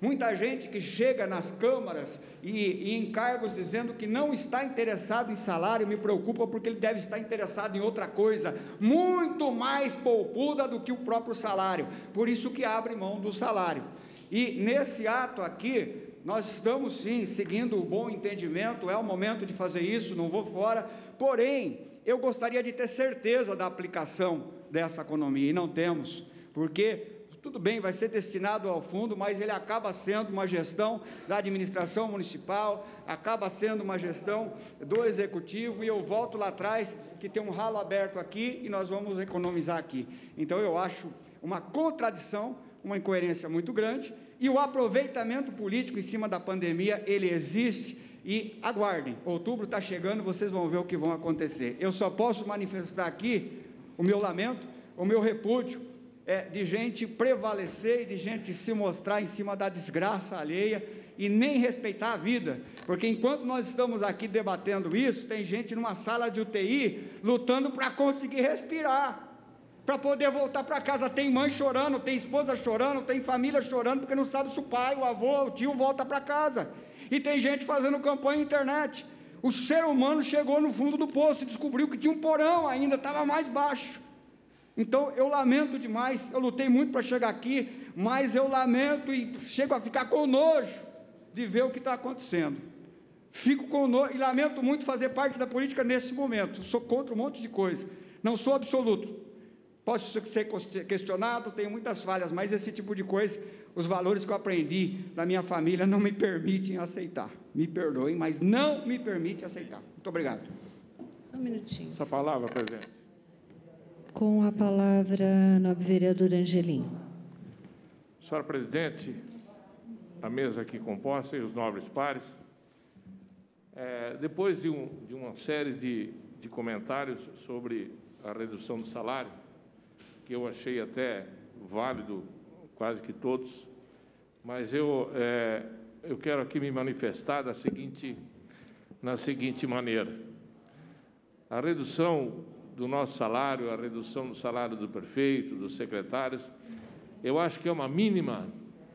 [SPEAKER 5] Muita gente que chega nas câmaras e em cargos dizendo que não está interessado em salário, me preocupa porque ele deve estar interessado em outra coisa, muito mais poupuda do que o próprio salário, por isso que abre mão do salário. E nesse ato aqui, nós estamos sim seguindo o bom entendimento, é o momento de fazer isso, não vou fora, porém, eu gostaria de ter certeza da aplicação dessa economia, e não temos, porque, tudo bem, vai ser destinado ao fundo, mas ele acaba sendo uma gestão da administração municipal, acaba sendo uma gestão do executivo, e eu volto lá atrás, que tem um ralo aberto aqui, e nós vamos economizar aqui. Então, eu acho uma contradição, uma incoerência muito grande, e o aproveitamento político em cima da pandemia, ele existe, e aguardem, outubro está chegando, vocês vão ver o que vai acontecer. Eu só posso manifestar aqui o meu lamento, o meu repúdio, de gente prevalecer e de gente se mostrar em cima da desgraça alheia e nem respeitar a vida, porque enquanto nós estamos aqui debatendo isso, tem gente numa sala de UTI lutando para conseguir respirar, para poder voltar para casa. Tem mãe chorando, tem esposa chorando, tem família chorando, porque não sabe se o pai, o avô, o tio volta para casa, e tem gente fazendo campanha na internet. O ser humano chegou no fundo do poço e descobriu que tinha um porão ainda, estava mais baixo. Então, eu lamento demais, eu lutei muito para chegar aqui, mas eu lamento e chego a ficar com nojo de ver o que está acontecendo. Fico com nojo e lamento muito fazer parte da política nesse momento. Sou contra um monte de coisa, não sou absoluto. Posso ser questionado, tenho muitas falhas, mas esse tipo de coisa, os valores que eu aprendi da minha família não me permitem aceitar. Me perdoem, mas não me permite aceitar. Muito obrigado.
[SPEAKER 2] Só um minutinho.
[SPEAKER 9] Essa palavra, presidente.
[SPEAKER 2] Com a palavra, nobre vereador Angelim.
[SPEAKER 9] Senhora presidente, a mesa aqui composta e os nobres pares, depois de uma série de comentários sobre a redução do salário, que eu achei até válido, quase que todos, mas eu quero aqui me manifestar na seguinte maneira. A redução do nosso salário, a redução do salário do prefeito, dos secretários, eu acho que é uma mínima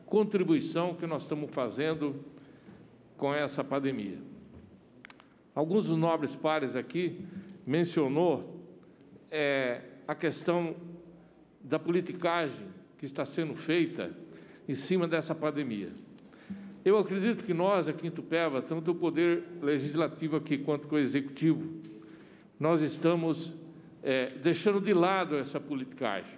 [SPEAKER 9] contribuição que nós estamos fazendo com essa pandemia. Alguns dos nobres pares aqui mencionou a questão da politicagem que está sendo feita em cima dessa pandemia. Eu acredito que nós, aqui em Itupeva, tanto o Poder Legislativo aqui quanto o Executivo, nós estamos deixando de lado essa politicagem.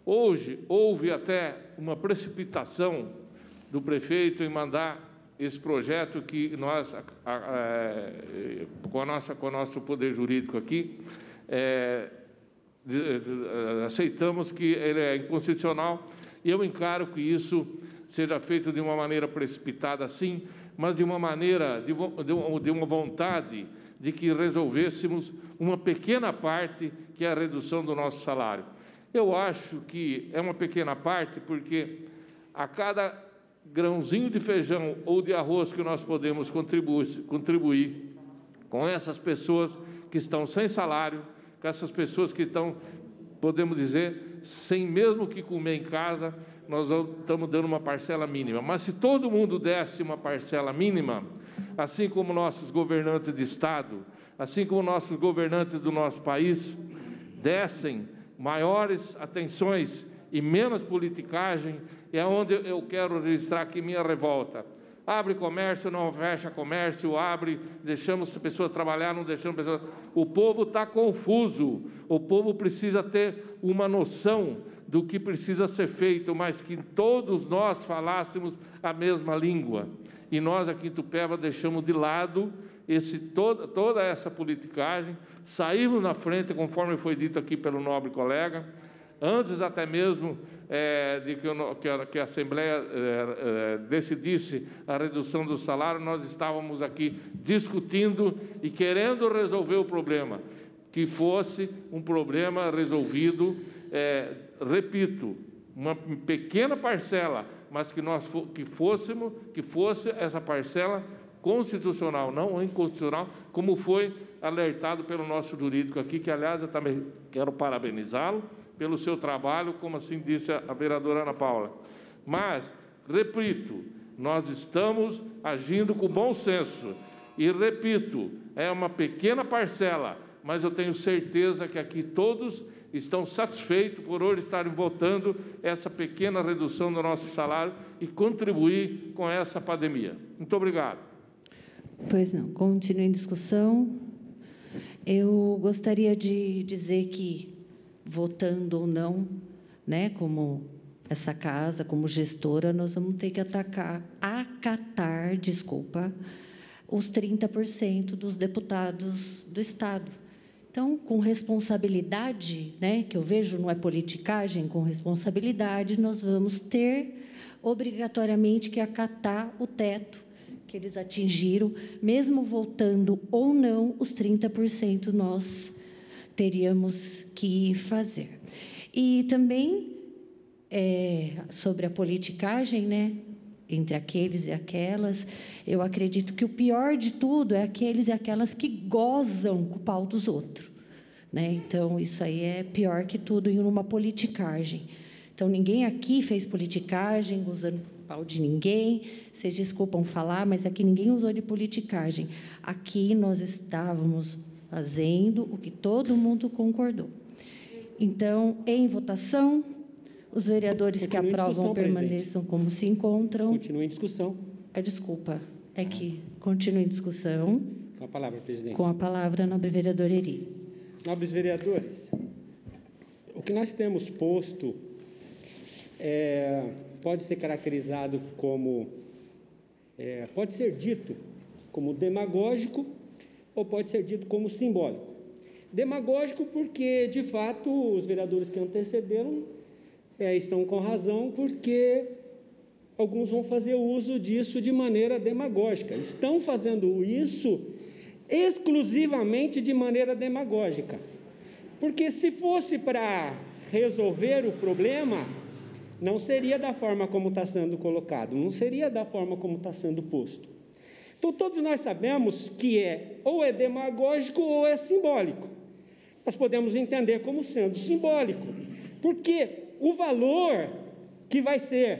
[SPEAKER 9] Hoje, houve até uma precipitação do prefeito em mandar esse projeto que nós, com o nosso Poder Jurídico aqui, aceitamos que ele é inconstitucional, e eu encaro que isso seja feito de uma maneira precipitada, sim, mas de uma maneira, de uma vontade de que resolvêssemos uma pequena parte, que é a redução do nosso salário. Eu acho que é uma pequena parte, porque a cada grãozinho de feijão ou de arroz que nós podemos contribuir com essas pessoas que estão sem salário, com essas pessoas que estão, podemos dizer, sem mesmo que comer em casa, nós estamos dando uma parcela mínima. Mas se todo mundo desse uma parcela mínima, assim como nossos governantes de Estado, assim como nossos governantes do nosso país, dessem maiores atenções e menos politicagem, é onde eu quero registrar aqui minha revolta. Abre comércio, não fecha comércio, abre, deixamos as pessoas trabalhar, não deixamos pessoas... O povo está confuso, o povo precisa ter uma noção do que precisa ser feito, mas que todos nós falássemos a mesma língua. E nós aqui em Itupeva deixamos de lado toda essa politicagem, saímos na frente, conforme foi dito aqui pelo nobre colega, antes até mesmo de que a Assembleia decidisse a redução do salário, nós estávamos aqui discutindo e querendo resolver o problema, que fosse um problema resolvido, repito, uma pequena parcela, mas que fosse essa parcela constitucional, não inconstitucional, como foi alertado pelo nosso jurídico aqui, que, aliás, eu também quero parabenizá-lo pelo seu trabalho, como assim disse a vereadora Ana Paula. Mas, repito, nós estamos agindo com bom senso. E, repito, é uma pequena parcela, mas eu tenho certeza que aqui todos estão satisfeitos por hoje estarem votando essa pequena redução do nosso salário e contribuir com essa pandemia. Muito obrigado.
[SPEAKER 2] Pois não, continue em discussão. Eu gostaria de dizer que, votando ou não, né, como essa casa, como gestora, nós vamos ter que acatar, os 30% dos deputados do Estado. Então, com responsabilidade, né, que eu vejo não é politicagem, com responsabilidade, nós vamos ter obrigatoriamente que acatar o teto que eles atingiram, mesmo votando ou não, os 30% nós teríamos que fazer. E também, sobre a politicagem, né, entre aqueles e aquelas. Eu acredito que o pior de tudo é aqueles e aquelas que gozam com o pau dos outros, né? Então, isso aí é pior que tudo em uma politicagem. Então, ninguém aqui fez politicagem, usando pau de ninguém. Vocês desculpam falar, mas aqui ninguém usou de politicagem. Aqui nós estávamos fazendo o que todo mundo concordou. Então, em votação, os vereadores que aprovam permaneçam como se encontram.
[SPEAKER 3] Continua em discussão.
[SPEAKER 2] Desculpa, é que continua em discussão.
[SPEAKER 3] Com a palavra, presidente.
[SPEAKER 2] Com a palavra, nobre vereador Eri.
[SPEAKER 3] Nobres vereadores, o que nós temos posto pode ser caracterizado como, pode ser dito como demagógico ou pode ser dito como simbólico. Demagógico porque, de fato, os vereadores que antecederam estão com razão, porque alguns vão fazer uso disso de maneira demagógica. Estão fazendo isso exclusivamente de maneira demagógica. Porque se fosse para resolver o problema, não seria da forma como está sendo colocado, não seria da forma como está sendo posto. Então, todos nós sabemos que ou é demagógico ou é simbólico. Nós podemos entender como sendo simbólico, porque o valor que vai ser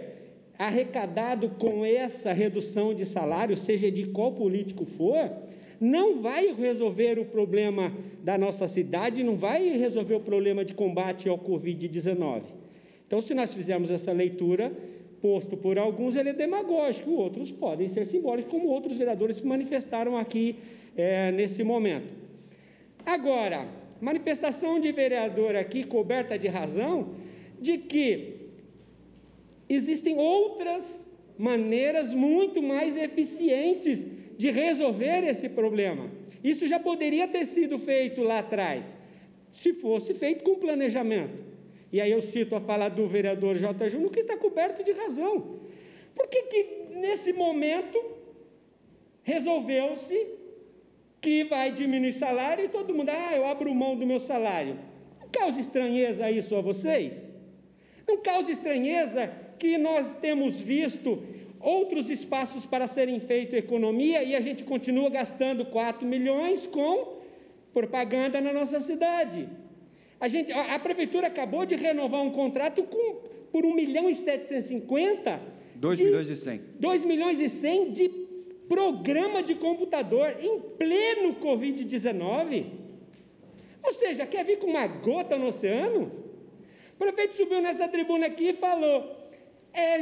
[SPEAKER 3] arrecadado com essa redução de salário, seja de qual político for, não vai resolver o problema da nossa cidade, não vai resolver o problema de combate ao Covid-19. Então, se nós fizermos essa leitura, posto por alguns, ele é demagógico, outros podem ser simbólicos, como outros vereadores se manifestaram aqui nesse momento. Agora, manifestação de vereador aqui, coberta de razão, de que existem outras maneiras muito mais eficientes de resolver esse problema. Isso já poderia ter sido feito lá atrás, se fosse feito com planejamento. E aí eu cito a fala do vereador J. Júnior, que está coberto de razão. Por que nesse momento, resolveu-se que vai diminuir salário e todo mundo, eu abro mão do meu salário? Não causa estranheza isso a vocês? Não causa estranheza que nós temos visto outros espaços para serem feitos economia e a gente continua gastando 4 milhões com propaganda na nossa cidade? A prefeitura acabou de renovar um contrato por 1.750.000. 2 milhões e 100 de programa de computador em pleno Covid-19. Ou seja, quer vir com uma gota no oceano? O prefeito subiu nessa tribuna aqui e falou,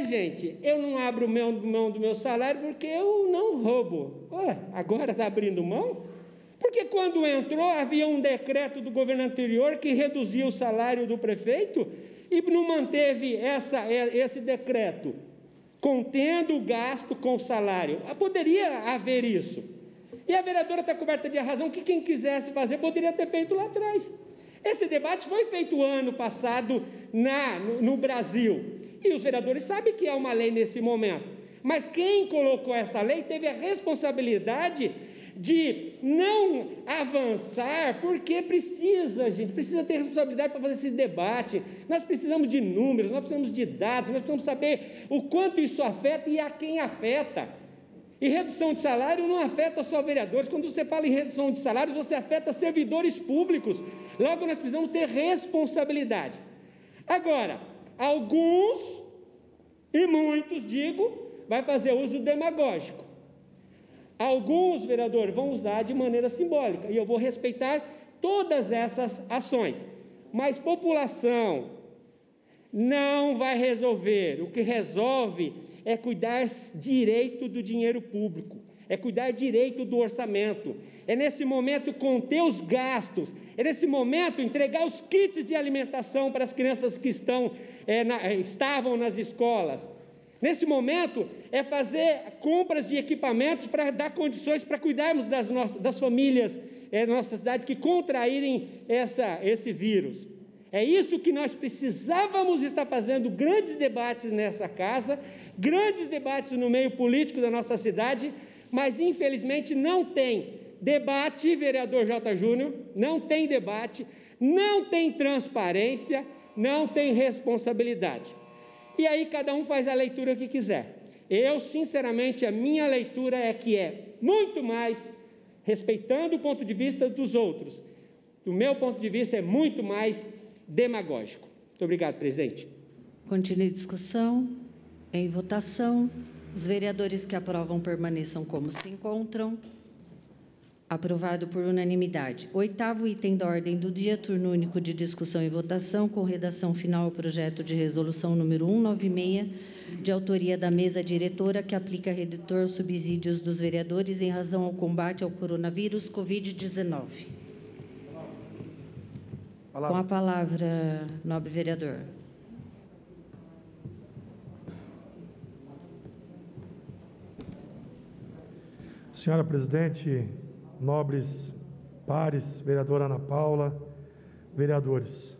[SPEAKER 3] gente, eu não abro mão do meu salário porque eu não roubo. Agora está abrindo mão? Porque quando entrou, havia um decreto do governo anterior que reduzia o salário do prefeito e não manteve esse decreto, contendo o gasto com o salário. Poderia haver isso. E a vereadora está coberta de razão que quem quisesse fazer poderia ter feito lá atrás. Esse debate foi feito ano passado no Brasil. E os vereadores sabem que é uma lei nesse momento. Mas quem colocou essa lei teve a responsabilidade de não avançar, porque precisa ter responsabilidade para fazer esse debate. Nós precisamos de números, nós precisamos de dados, nós precisamos saber o quanto isso afeta e a quem afeta. E redução de salário não afeta só vereadores. Quando você fala em redução de salários, você afeta servidores públicos. Logo, nós precisamos ter responsabilidade. Agora, alguns, e muitos, vai fazer uso demagógico. Alguns vereadores vão usar de maneira simbólica, e eu vou respeitar todas essas ações. Mas população não vai resolver. O que resolve é cuidar direito do dinheiro público, é cuidar direito do orçamento, é nesse momento conter os gastos, é nesse momento entregar os kits de alimentação para as crianças que estavam nas escolas. Nesse momento, é fazer compras de equipamentos para dar condições para cuidarmos das famílias da nossa cidade que contraírem esse vírus. É isso que nós precisávamos estar fazendo, grandes debates nessa casa, grandes debates no meio político da nossa cidade, mas infelizmente não tem debate, vereador J. Júnior, não tem debate, não tem transparência, não tem responsabilidade. E aí cada um faz a leitura que quiser. Eu, sinceramente, a minha leitura é que é muito mais, respeitando o ponto de vista dos outros, do meu ponto de vista, é muito mais demagógico. Muito obrigado, presidente.
[SPEAKER 2] Continue a discussão. Em votação. Os vereadores que aprovam permaneçam como se encontram. Aprovado por unanimidade. 8º item da ordem do dia, turno único de discussão e votação, com redação final ao projeto de resolução número 196, de autoria da mesa diretora, que aplica redutor aos subsídios dos vereadores em razão ao combate ao coronavírus Covid-19. Com a palavra, nobre vereador.
[SPEAKER 1] Senhora presidente, nobres pares, vereadora Ana Paula, vereadores,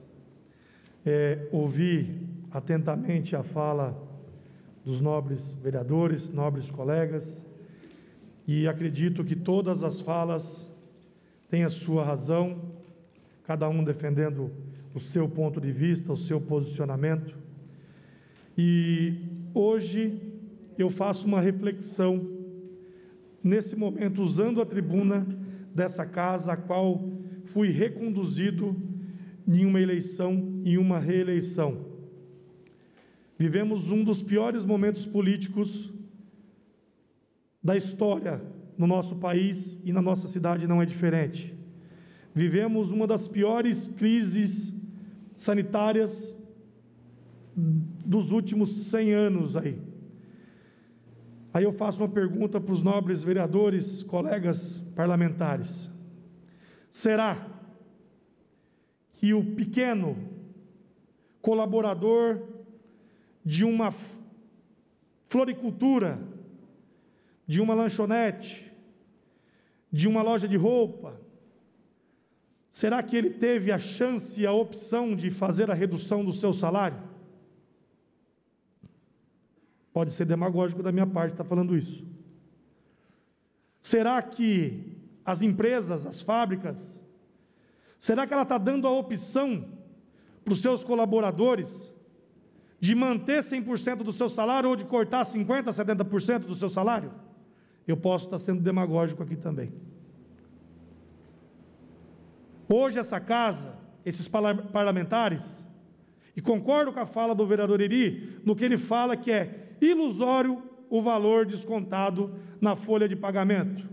[SPEAKER 1] ouvi atentamente a fala dos nobres vereadores, nobres colegas, e acredito que todas as falas têm a sua razão, cada um defendendo o seu ponto de vista, o seu posicionamento. E hoje eu faço uma reflexão, nesse momento, usando a tribuna dessa casa, a qual fui reconduzido em uma eleição, em uma reeleição. Vivemos um dos piores momentos políticos da história no nosso país, e na nossa cidade não é diferente. Vivemos uma das piores crises sanitárias dos últimos 100 anos aí. Aí eu faço uma pergunta para os nobres vereadores, colegas parlamentares. Será que o pequeno colaborador de uma floricultura, de uma lanchonete, de uma loja de roupa, será que ele teve a chance e a opção de fazer a redução do seu salário? Pode ser demagógico da minha parte estar falando isso. Será que as empresas, as fábricas, será que ela está dando a opção para os seus colaboradores de manter 100% do seu salário ou de cortar 50%, 70% do seu salário? Eu posso estar sendo demagógico aqui também. Hoje essa casa, esses parlamentares, e concordo com a fala do vereador Iri, no que ele fala que é ilusório o valor descontado na folha de pagamento.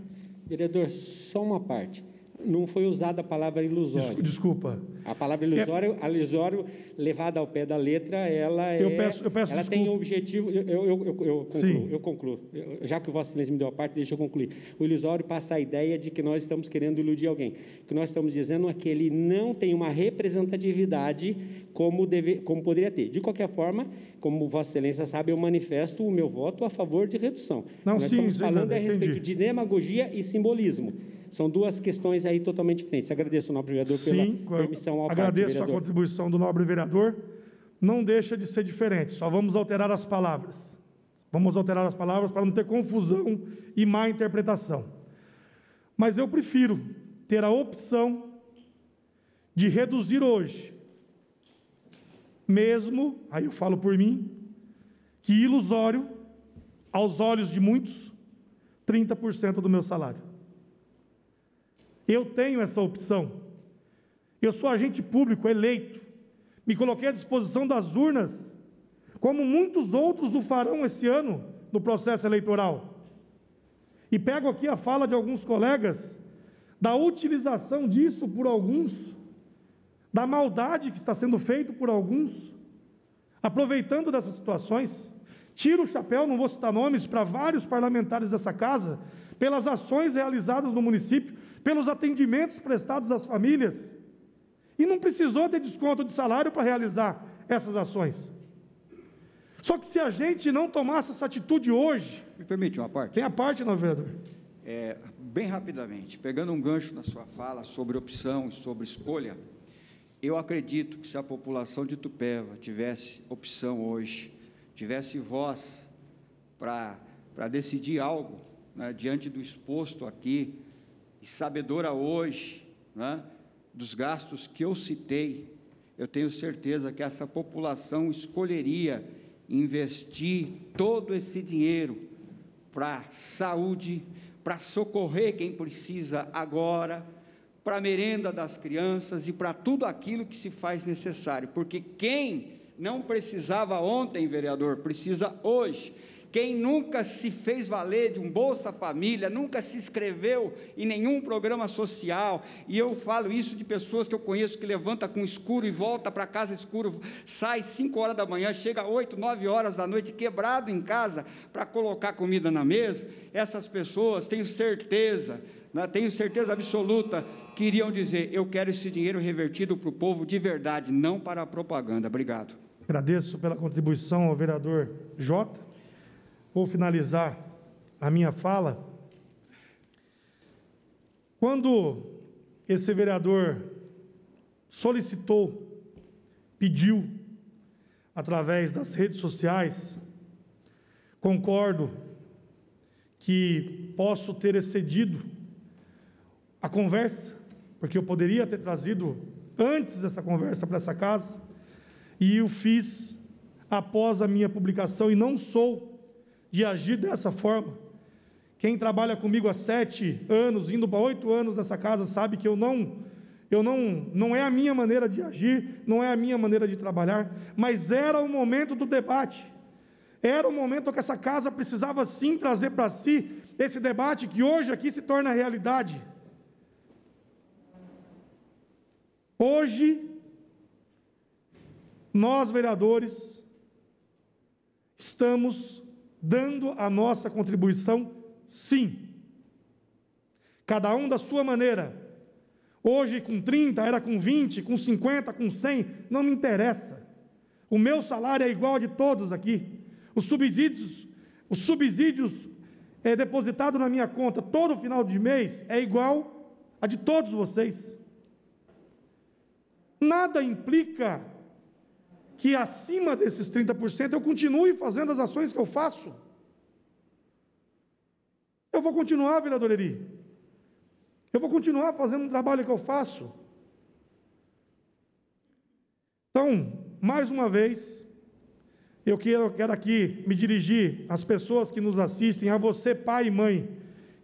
[SPEAKER 3] Vereador, só uma parte. Não foi usada a palavra ilusório.
[SPEAKER 1] Desculpa.
[SPEAKER 3] A palavra ilusório, levada ao pé da letra, ela tem um objetivo. Eu concluo. Já que o Vossa Excelência me deu a parte, deixa eu concluir. O ilusório passa a ideia de que nós estamos querendo iludir alguém. O que nós estamos dizendo é que ele não tem uma representatividade como poderia ter. De qualquer forma, como Vossa Excelência sabe, eu manifesto o meu voto a favor de redução.
[SPEAKER 1] Não,
[SPEAKER 3] nós
[SPEAKER 1] sim,
[SPEAKER 3] estamos falando a respeito
[SPEAKER 1] entendi.
[SPEAKER 3] de demagogia e simbolismo. São duas questões aí totalmente diferentes. Agradeço, nobre vereador, pela permissão ao parte,
[SPEAKER 1] agradeço a contribuição do nobre vereador. Não deixa de ser diferente, só vamos alterar as palavras. Vamos alterar as palavras para não ter confusão e má interpretação. Mas eu prefiro ter a opção de reduzir hoje, mesmo, aí eu falo por mim, que ilusório, aos olhos de muitos, 30% do meu salário. Eu tenho essa opção. Eu sou agente público eleito. Me coloquei à disposição das urnas, como muitos outros o farão esse ano no processo eleitoral. E pego aqui a fala de alguns colegas, da utilização disso por alguns, da maldade que está sendo feito por alguns, aproveitando dessas situações. Tiro o chapéu, não vou citar nomes, para vários parlamentares dessa casa, pelas ações realizadas no município, pelos atendimentos prestados às famílias, e não precisou ter desconto de salário para realizar essas ações. Só que se a gente não tomasse essa atitude hoje...
[SPEAKER 5] Me permite uma parte?
[SPEAKER 1] Tem a parte, não, vereador?
[SPEAKER 5] Bem rapidamente, pegando um gancho na sua fala sobre opção e sobre escolha, eu acredito que se a população de Itupeva tivesse opção hoje, tivesse voz para decidir algo, né, diante do exposto aqui, e sabedora hoje, né, dos gastos que eu citei, eu tenho certeza que essa população escolheria investir todo esse dinheiro para saúde, para socorrer quem precisa agora, para a merenda das crianças e para tudo aquilo que se faz necessário, porque quem não precisava ontem, vereador, precisa hoje. Quem nunca se fez valer de um Bolsa Família, nunca se inscreveu em nenhum programa social, e eu falo isso de pessoas que eu conheço que levanta com escuro e volta para casa escuro, sai 5 horas da manhã, chega 8, 9 horas da noite, quebrado em casa, para colocar comida na mesa. Essas pessoas, tenho certeza absoluta, que iriam dizer: eu quero esse dinheiro revertido para o povo de verdade, não para a propaganda. Obrigado.
[SPEAKER 1] Agradeço pela contribuição ao vereador Jota. Vou finalizar a minha fala. Quando esse vereador solicitou, pediu, através das redes sociais, concordo que posso ter excedido a conversa, porque eu poderia ter trazido antes dessa conversa para essa casa, e o fiz após a minha publicação, e não sou de agir dessa forma. Quem trabalha comigo há 7 anos, indo para 8 anos nessa casa, sabe que não é a minha maneira de agir, não é a minha maneira de trabalhar, mas era o momento do debate, era o momento que essa casa precisava sim trazer para si esse debate que hoje aqui se torna realidade. Hoje, nós vereadores estamos dando a nossa contribuição, sim. Cada um da sua maneira. Hoje com 30, era com 20, com 50, com 100, não me interessa. O meu salário é igual a de todos aqui. Os subsídios depositados na minha conta todo final de mês é igual a de todos vocês. Nada implica que acima desses 30% eu continue fazendo as ações que eu faço. Eu vou continuar, vereador Eri. Eu vou continuar fazendo o trabalho que eu faço. Então, mais uma vez, eu quero aqui me dirigir às pessoas que nos assistem, a você, pai e mãe,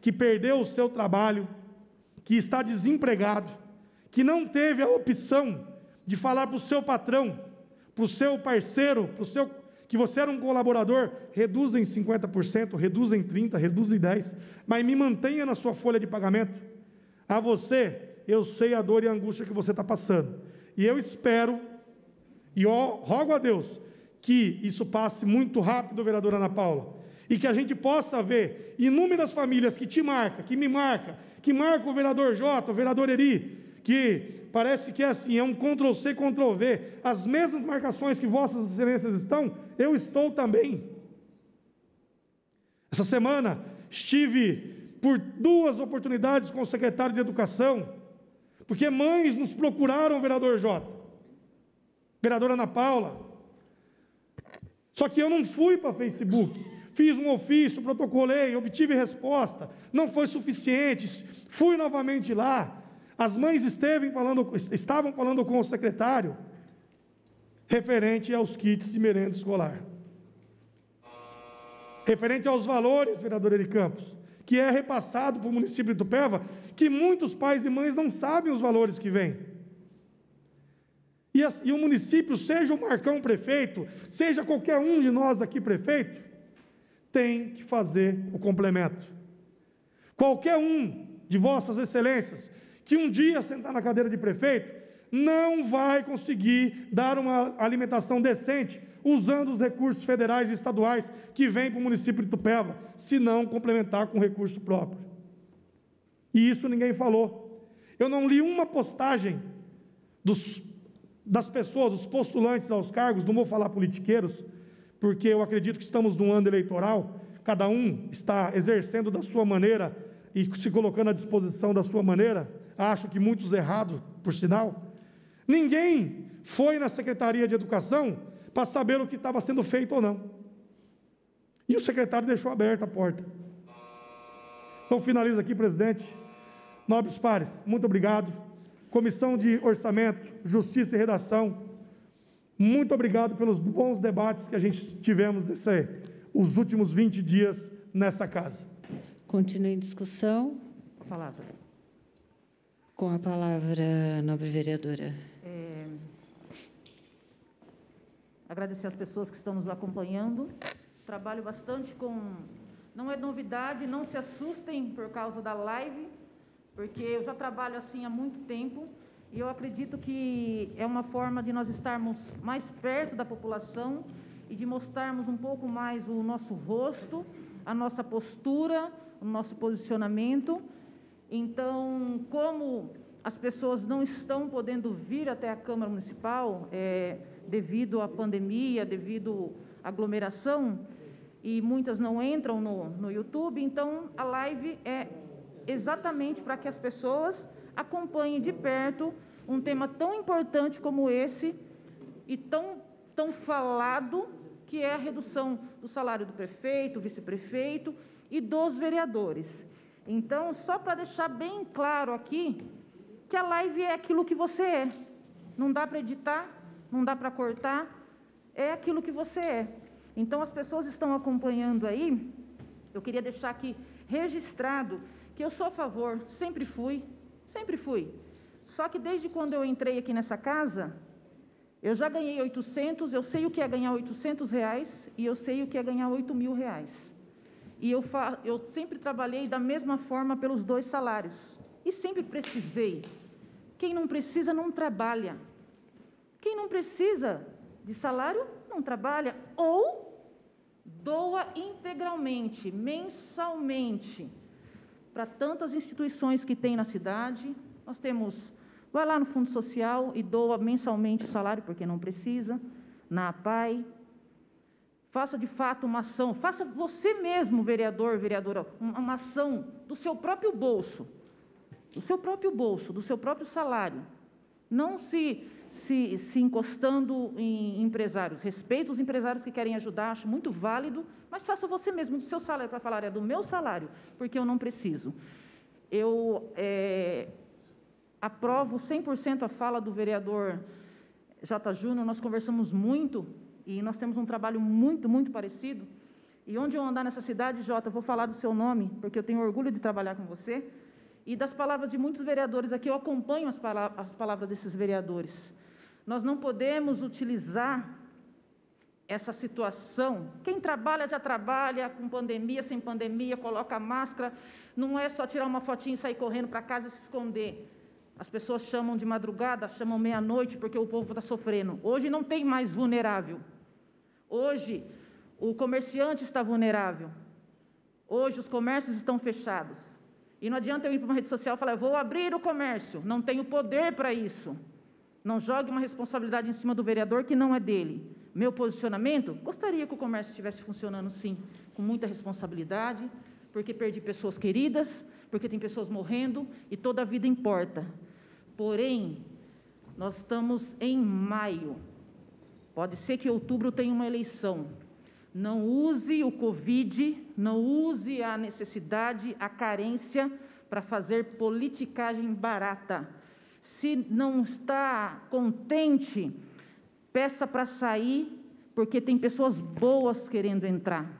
[SPEAKER 1] que perdeu o seu trabalho, que está desempregado, que não teve a opção de falar para o seu patrão, para o seu parceiro, que você era um colaborador, reduza em 50%, reduza em 30%, reduza em 10%, mas me mantenha na sua folha de pagamento. A você, eu sei a dor e a angústia que você está passando, e eu espero, e rogo a Deus, que isso passe muito rápido, vereadora Ana Paula, e que a gente possa ver inúmeras famílias que te marcam, que me marcam, que marcam o vereador Jota, o vereador Eri, que parece que é assim, é um Ctrl+C, Ctrl+V, as mesmas marcações que vossas excelências estão, eu estou também. Essa semana, estive por 2 oportunidades com o secretário de Educação, porque mães nos procuraram, vereador Jota, vereadora Ana Paula, só que eu não fui para Facebook, fiz um ofício, protocolei, obtive resposta, não foi suficiente, fui novamente lá. As mães estavam falando com o secretário referente aos kits de merenda escolar, referente aos valores, vereador Eri Campos, que é repassado para o município de Itupeva, que muitos pais e mães não sabem os valores que vêm. E o município, seja o Marcão prefeito, seja qualquer um de nós aqui prefeito, tem que fazer o complemento. Qualquer um de vossas excelências que um dia sentar na cadeira de prefeito, não vai conseguir dar uma alimentação decente usando os recursos federais e estaduais que vêm para o município de Itupeva, se não complementar com recurso próprio. E isso ninguém falou. Eu não li uma postagem das pessoas, dos postulantes aos cargos, não vou falar politiqueiros, porque eu acredito que estamos num ano eleitoral, cada um está exercendo da sua maneira e se colocando à disposição da sua maneira, acho que muitos errados, por sinal. Ninguém foi na Secretaria de Educação para saber o que estava sendo feito ou não. E o secretário deixou aberta a porta. Então, finalizo aqui, presidente. Nobres pares, muito obrigado. Comissão de Orçamento, Justiça e Redação, Muito obrigado pelos bons debates que a gente tivemos os últimos 20 dias nessa casa.
[SPEAKER 2] Continue em discussão.
[SPEAKER 7] Palavra.
[SPEAKER 2] Com a palavra, nobre vereadora.
[SPEAKER 7] Agradecer às pessoas que estão nos acompanhando. Trabalho bastante com... Não é novidade, não se assustem por causa da live, porque eu já trabalho assim há muito tempo e eu acredito que é uma forma de nós estarmos mais perto da população e de mostrarmos um pouco mais o nosso rosto, a nossa postura, o nosso posicionamento. Então, como as pessoas não estão podendo vir até a Câmara Municipal, devido à pandemia, devido à aglomeração, e muitas não entram no YouTube, então a live é exatamente para que as pessoas acompanhem de perto um tema tão importante como esse e tão falado, que é a redução do salário do prefeito, vice-prefeito e dos vereadores. Então, só para deixar bem claro aqui, que a live é aquilo que você é. Não dá para editar, não dá para cortar, é aquilo que você é. Então, as pessoas estão acompanhando aí, eu queria deixar aqui registrado que eu sou a favor, sempre fui. Só que desde quando eu entrei aqui nessa casa, eu já ganhei 800, eu sei o que é ganhar R$800 e eu sei o que é ganhar R$8.000. E eu sempre trabalhei da mesma forma pelos 2 salários. E sempre precisei. Quem não precisa, não trabalha. Quem não precisa de salário, não trabalha. Ou doa integralmente, mensalmente, para tantas instituições que tem na cidade. Nós temos, vai lá no Fundo Social e doa mensalmente o salário, porque não precisa, na APAI. Faça, de fato, uma ação, faça você mesmo, vereador, vereadora, uma ação do seu próprio bolso, do seu próprio salário. Não se encostando em empresários. Respeito os empresários que querem ajudar, acho muito válido, mas faça você mesmo do seu salário, para falar, é do meu salário, porque eu não preciso. Eu aprovo 100% a fala do vereador J. Júnior, nós conversamos muito e nós temos um trabalho muito, muito parecido. E onde eu andar nessa cidade, Jota, eu vou falar do seu nome, porque eu tenho orgulho de trabalhar com você. E das palavras de muitos vereadores aqui, eu acompanho as palavras desses vereadores. Nós não podemos utilizar essa situação. Quem trabalha, já trabalha, com pandemia, sem pandemia, coloca máscara. Não é só tirar uma fotinha e sair correndo para casa e se esconder. As pessoas chamam de madrugada, chamam meia-noite, porque o povo está sofrendo. Hoje não tem mais vulnerável. Hoje, o comerciante está vulnerável. Hoje, os comércios estão fechados. E não adianta eu ir para uma rede social e falar, eu vou abrir o comércio. Não tenho poder para isso. Não jogue uma responsabilidade em cima do vereador que não é dele. Meu posicionamento, gostaria que o comércio estivesse funcionando, sim, com muita responsabilidade, porque perdi pessoas queridas, porque tem pessoas morrendo e toda a vida importa. Porém, nós estamos em maio. Pode ser que em outubro tenha uma eleição. Não use o Covid, não use a necessidade, a carência para fazer politicagem barata. Se não está contente, peça para sair, porque tem pessoas boas querendo entrar.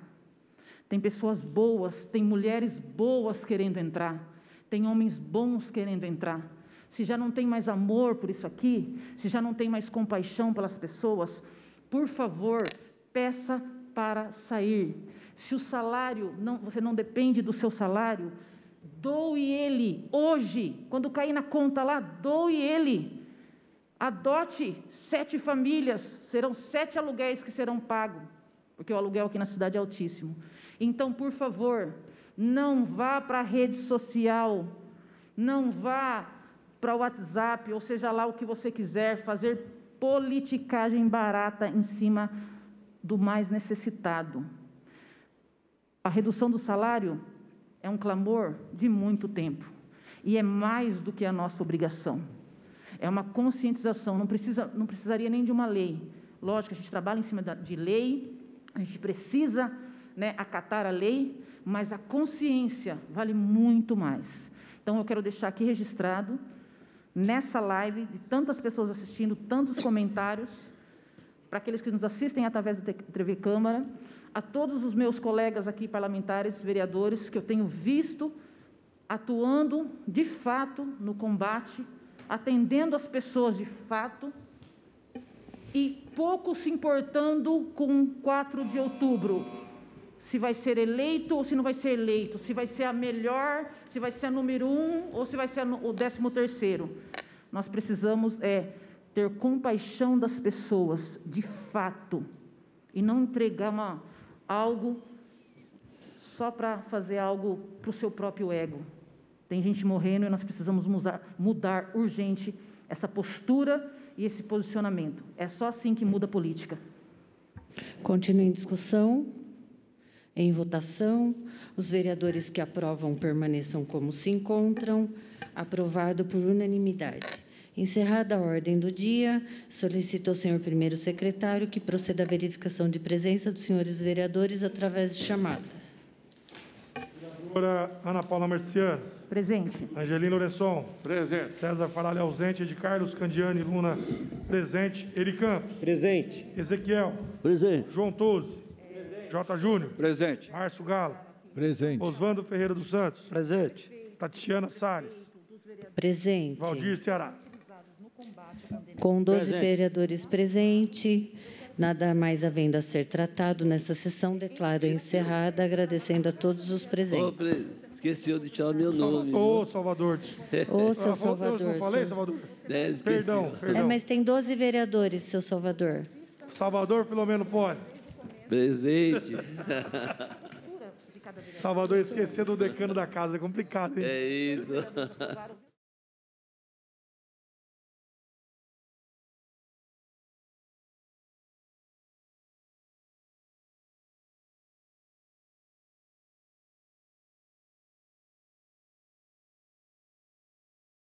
[SPEAKER 7] Tem pessoas boas, tem mulheres boas querendo entrar. Tem homens bons querendo entrar. Se já não tem mais amor por isso aqui, se já não tem mais compaixão pelas pessoas, por favor, peça para sair. Se o salário, você não depende do seu salário, doe ele hoje, quando cair na conta lá, doe ele. Adote 7 famílias, serão 7 aluguéis que serão pagos, porque o aluguel aqui na cidade é altíssimo. Então, por favor, não vá para a rede social, não vá para o WhatsApp, ou seja lá o que você quiser, fazer politicagem barata em cima do mais necessitado. A redução do salário é um clamor de muito tempo, e é mais do que a nossa obrigação. É uma conscientização, não precisaria nem de uma lei. Lógico, a gente trabalha em cima de lei, a gente precisa, acatar a lei, mas a consciência vale muito mais. Então, eu quero deixar aqui registrado, nessa live, de tantas pessoas assistindo, tantos comentários, para aqueles que nos assistem através da TV Câmara, a todos os meus colegas aqui parlamentares, vereadores, que eu tenho visto atuando de fato no combate, atendendo as pessoas de fato e pouco se importando com 4 de outubro, se vai ser eleito ou se não vai ser eleito, se vai ser a melhor, se vai ser a número 1 ou se vai ser o 13º. Nós precisamos ter compaixão das pessoas, de fato, e não entregar algo só para fazer algo para o seu próprio ego. Tem gente morrendo e nós precisamos mudar urgente essa postura e esse posicionamento. É só assim que muda a política.
[SPEAKER 2] Continue em discussão. Em votação, os vereadores que aprovam permaneçam como se encontram. Aprovado por unanimidade. Encerrada a ordem do dia, solicito ao senhor primeiro secretário que proceda à verificação de presença dos senhores vereadores através de chamada.
[SPEAKER 1] Vereadora Ana Paula Marciano.
[SPEAKER 7] Presente.
[SPEAKER 1] Angelina Lourençon.
[SPEAKER 9] Presente.
[SPEAKER 1] César Faralho ausente. De Carlos Candiani Luna presente. Eri Campos.
[SPEAKER 3] Presente.
[SPEAKER 1] Ezequiel.
[SPEAKER 10] Presente.
[SPEAKER 1] João Tozzi. J. Júnior.
[SPEAKER 5] Presente.
[SPEAKER 1] Márcio Galo.
[SPEAKER 10] Presente.
[SPEAKER 1] Oswando Ferreira dos Santos.
[SPEAKER 10] Presente.
[SPEAKER 1] Tatiana Salles.
[SPEAKER 2] Presente.
[SPEAKER 1] Valdir Ceará.
[SPEAKER 2] Com 12
[SPEAKER 10] Presente.
[SPEAKER 2] vereadores presentes, nada mais havendo a ser tratado nesta sessão, declaro encerrada, agradecendo a todos os
[SPEAKER 4] Ô,
[SPEAKER 2] presentes.
[SPEAKER 4] esqueceu de chamar meu nome.
[SPEAKER 1] Ô, Salvador.
[SPEAKER 2] Ô, seu
[SPEAKER 1] Ah,
[SPEAKER 2] Salvador.
[SPEAKER 1] Não falei,
[SPEAKER 2] seu-
[SPEAKER 1] Salvador?
[SPEAKER 4] Esqueci.
[SPEAKER 1] Perdão.
[SPEAKER 2] mas tem 12 vereadores, seu Salvador.
[SPEAKER 1] Salvador Filomeno Poli.
[SPEAKER 4] Presente.
[SPEAKER 1] Salvador esquecer do decano da casa é complicado, hein?
[SPEAKER 4] É isso.